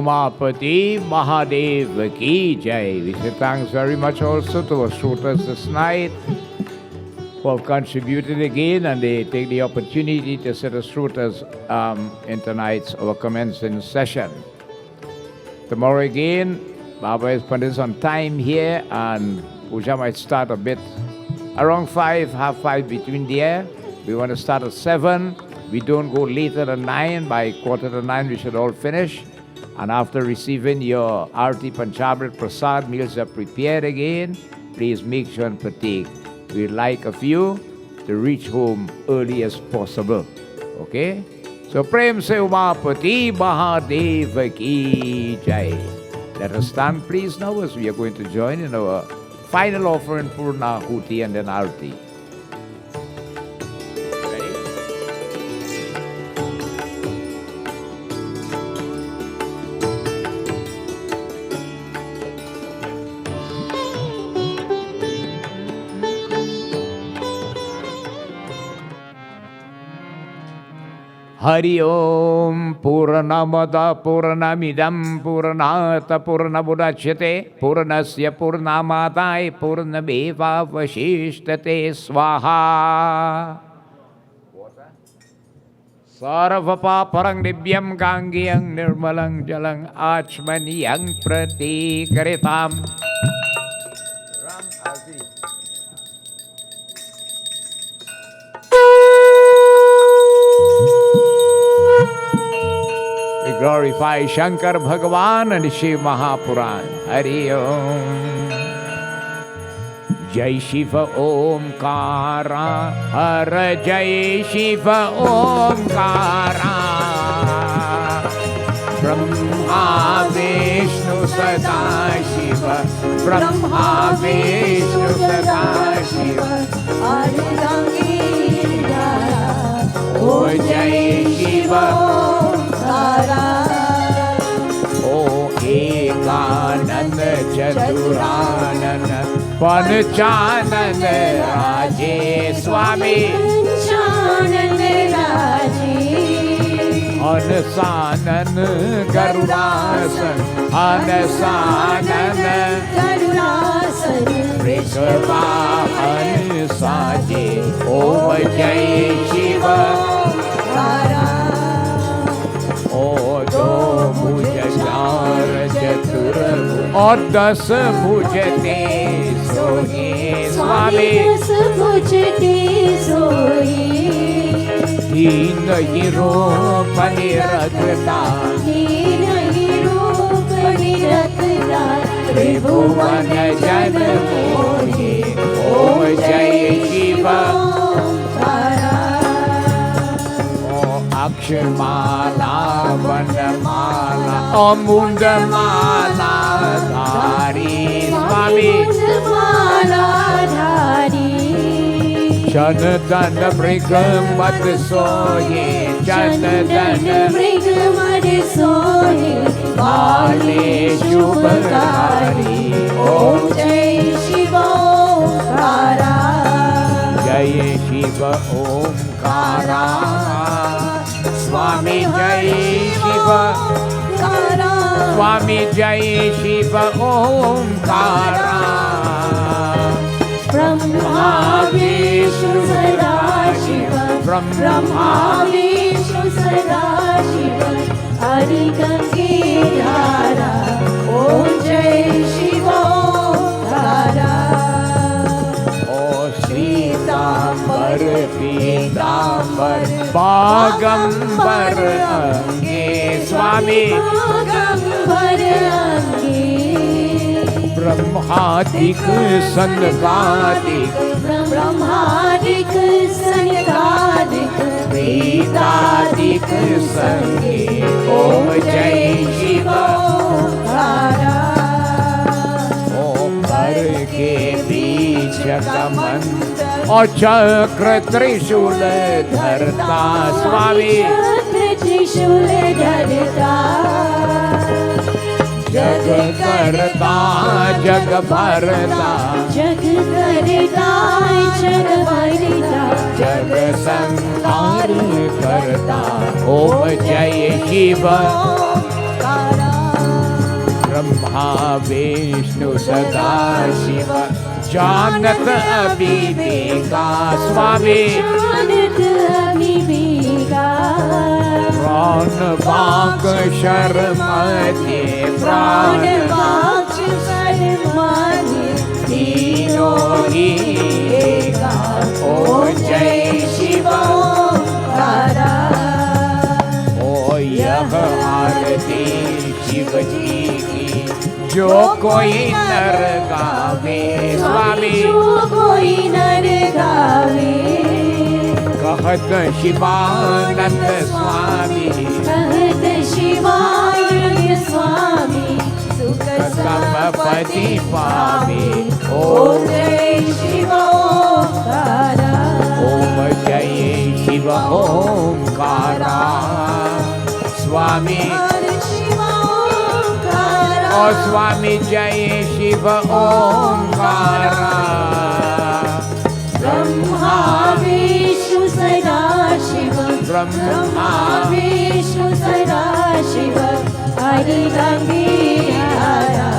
A: Umapati Mahadev Ki Jai. We say thanks very much also to our shrotas this night who have contributed again, and they take the opportunity to set us shrotas in tonight's our commencing session. Tomorrow again, Baba has put us on time here, and Puja might start a bit around 5, half 5 between there. We want to start at 7. We don't go later than 9. By 8:45 we should all finish. And after receiving your Arti Panchamrit Prasad, meals are prepared again. Please make sure and partake. We'd like a few to reach home early as possible. Okay? So Prem Se Umapati Mahadev Ki Jai. Let us stand please now as we are going to join in our final offering Purna Huti and then Arti. Hari Om Purnamada Purnamidam Purnata Purnamudachyate Purnasya Purnamadai Purnameva Vasishtate Swaha Sarvapa Parang Dibyam Gangyang Nirmalang Jalang Achmaniyang Pratikaritam. Glorify Shankar Bhagavan and Shiv Mahapuran. Hari Om. Jai Shiva Omkara. Har Jai Shiva Omkara. Brahma Vishnu Sada Shiva. Brahma Vishnu Sada Shiva. O Jai Shiva O Ekananda Chaturananda Panchananda Raje Swami Anasanan Garudasan Anasanan Garudasan Rikvahan Saje Om Jai Shiva O do Bhuja Char Chatur O Das Bhujate Sohi Swami Bhujate Sohi Hina Hiro Paniratata Hina Hiro Paniratata Tribhuvana Janmohi Om Jai Shiva Akshmala, Vandamala, Amundamala, Dhari, Swami, Chanadana Brigamat Soye, Chanadana Brigamat Soye, Vale Shubhari, Om Jai Shiva Omkara, Jai Shiva Omkara. Swami Jai Shiva Swami Jai Shiva Omkara Brahma Vishnu Sada Shiva Brahma Vishnu Sada Shiva Hari Gange Dhara Om Jai Shiva Omkara O Sritambar Pitambar Bagambar Ange Swami Bagambar Ange Brahmadik Sangadik Brahmadik Sangadik Vedadik Sange Om Jai Shiva Omkara Om Bar Ke Beech Kamand O Chakra Trishul Dharta Swami Chakra Trishul Dharta Jag Karta Jag Bharata Jag Karta Jag Bharata Jag Sanghar Karta Om Jai Shiva Mahavishnu सदा शिव जानत अभिवेका स्वामी प्राण वाक शर्म प्राण वाक शर्म तीनों ही ओ जय शिव ओंकारा। ओ यह आरती शिव जी की जो कोई नर गावे स्वामी
B: कोई नर गावे
A: कहत शिवानंद स्वामी
B: कहत शिवानंद स्वामी सुख
A: संपत्ति पावे
B: ओम जय शिव ओंकारा।
A: ओम जय शिव ओंकारा स्वामी ओ स्वामी जय शिव ओंकारा।
B: ब्रह्मा विष्णु सदा शिव ब्रह्मा विष्णु सदा शिव हरि गंभीरा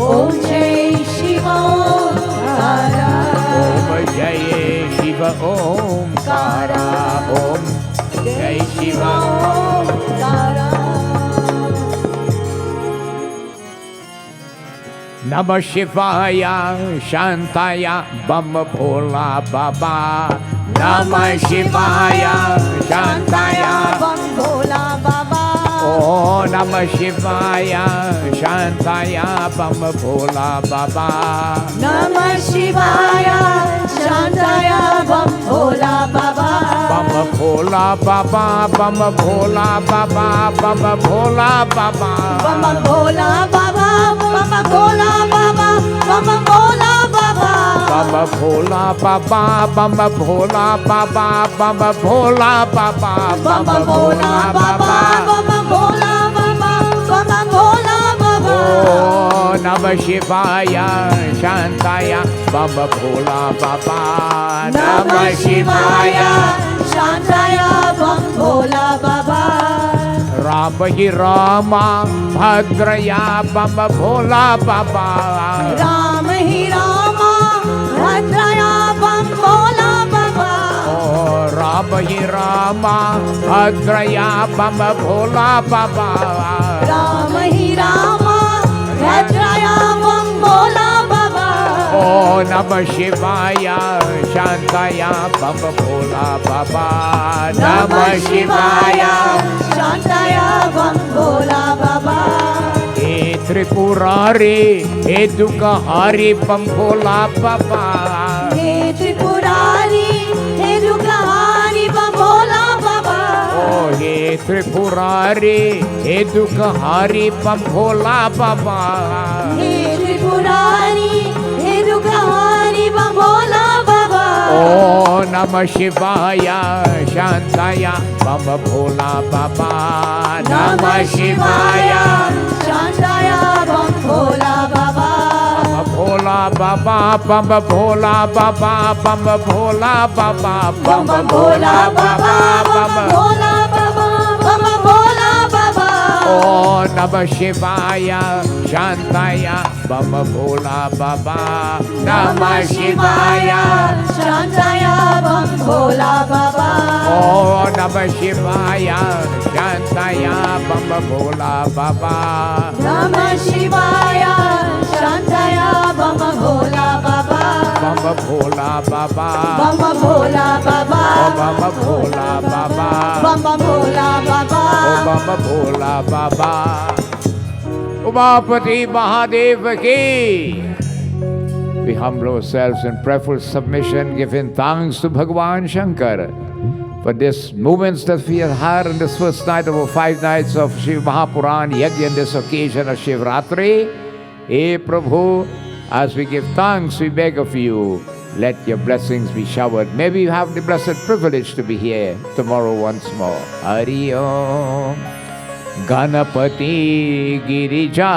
B: ओम जय शिव ओंकारा।
A: ओम जय शिव ओंकारा ओम जय शिव
B: ओंकारा।
A: नमः शिवाय शांताय बम भोला बाबा नमः शिवाय शांताय
B: बम भोला बाबा
A: ओ नमः शिवाय शांताय बम भोला बाबा
B: नमः शिवाय शांताय बम भोला बाबा
A: बम भोला बाबा बम भोला बाबा बम भोला बाबा
B: बम भोला बाबा बम भोला बाबा बम भोला बाबा
A: बम भोला बाबा बम भोला बाबा बम भोला बाबा
B: बम भोला बाबा बम भोला बाबा बम भोला बाबा।
A: ओ नमः शिवाय शांताय बम भोला बाबा
B: नमः शिवाय शांताय बम भोला बाबा
A: राम ही रामा भद्रया बम भोला बाबा
B: राम ही रामा भद्रया बम भोला बाबा
A: ओ राम ही रामा भद्रया बम भोला बाबा
B: राम ही रामा भद्रया बम भोला बाबा
A: ओ नमः शिवाय शांताय बम भोला बाबा नमः शिवाय
B: शांताय बम भोला बाबा
A: हे त्रिपुरारी हे दुखहारी बम भोला बाबा
B: हे त्रिपुरारी हे दुखहारी बम भोला बाबा
A: ओ हे त्रिपुरारी हे दुखहारी बम भोला बाबा
B: हे त्रिपुरारी हे दुखहारी बम भोला बाबा
A: ओ नमः शिवाय शांताय बम भोला बाबा नमः शिवाय
B: शांताय बम भोला बाबा
A: बम भोला बाबा बम भोला बाबा बम भोला बाबा
B: बम भोला बाबा बम भोला बाबा बम भोला बाबा
A: ओ नमः शिवाय शांताय बम भोला बाबा नमः शिवाय
B: शांताय बम भोला बाबा
A: ओ नमः शिवाय शांताय बम भोला बाबा
B: नमः शिवाय शांताय बम भोला बाबा
A: बम भोला बाबा
B: बम भोला बाबा
A: बम भोला बाबा
B: बम भोला बाबा
A: बम भोला बाबा उमापति महादेव की। We humble ourselves in prayerful submission, giving thanks to Bhagavan Shankar for this moments that we have had on this first night of our 5 nights of Shiv Purana Yagya on this occasion of Shivratri. Hey Prabhu, as we give thanks, we beg of you, let your blessings be showered. Maybe you have the blessed privilege to be here tomorrow once more. Hari Om. Ganapati Girija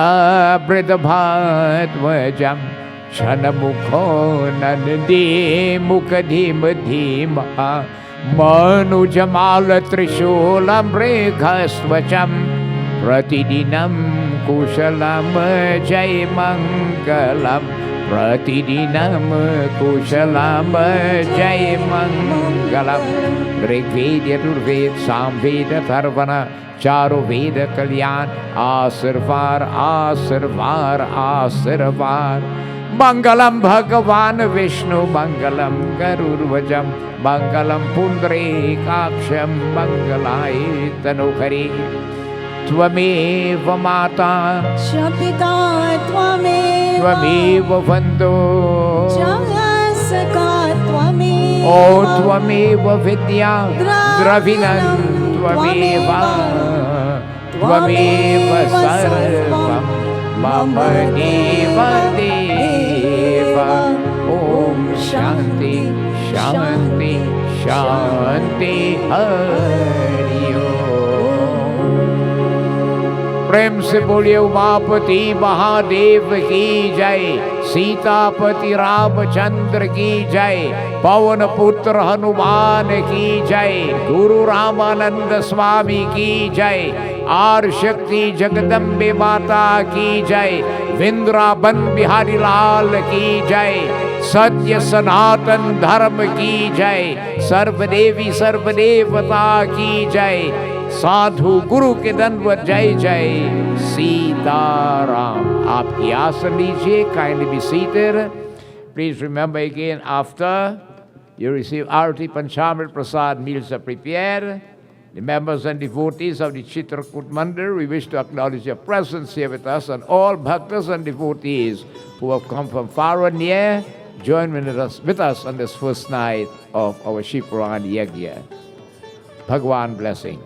A: Bridabhatvajam Shanamukho Nandi Mukadhim Dhima Manujamal Trishulam Reghastvacham Pratidinam कुशलम जय मंगलम प्रतिदिनम कुशलम जय मंगलम ऋग्वेद यजुर्वेद सामवेद अथर्वण चारों वेद कल्याण आशीर्वाद आशीर्वाद आशीर्वाद मंगलम भगवान विष्णु मंगलम गरुर्वजम मंगलम पुंडरीकाक्षम मंगलाय तनुहरि त्वमेव माता
B: च पिता त्वमेव
A: त्वमेव बन्धो
B: च सखा त्वमेव
A: ओ त्वमेव विद्या द्रविणं त्वमेव त्वमेव सर्वं मम देव देव ॐ शान्ति शान्ति शान्ति हरि ओम। प्रेम से बोलिए उमापति महादेव की जय, सीतापति रामचंद्र की जय, पवन पुत्र हनुमान की जय, गुरु रामानंद स्वामी की जय, आर शक्ति जगदम्बे माता की जय, वृंदावन बिहारी लाल की जय, सत्य सनातन धर्म की जय, सर्वदेवी सर्वदेवता की जय, साधु गुरु के दंडवत जय जय सीताराम। आपकी आसन लीजिए, kindly be seated. Please remember again, after you receive Arati Panchamrit Prasad, meals are prepared. The members and devotees of the Chitrakoot Mandir, we wish to acknowledge your presence here with us, and all bhaktas and devotees who have come from far and near, join with us on this first night of our Shiv Purana Yagya. Bhagwan blessing.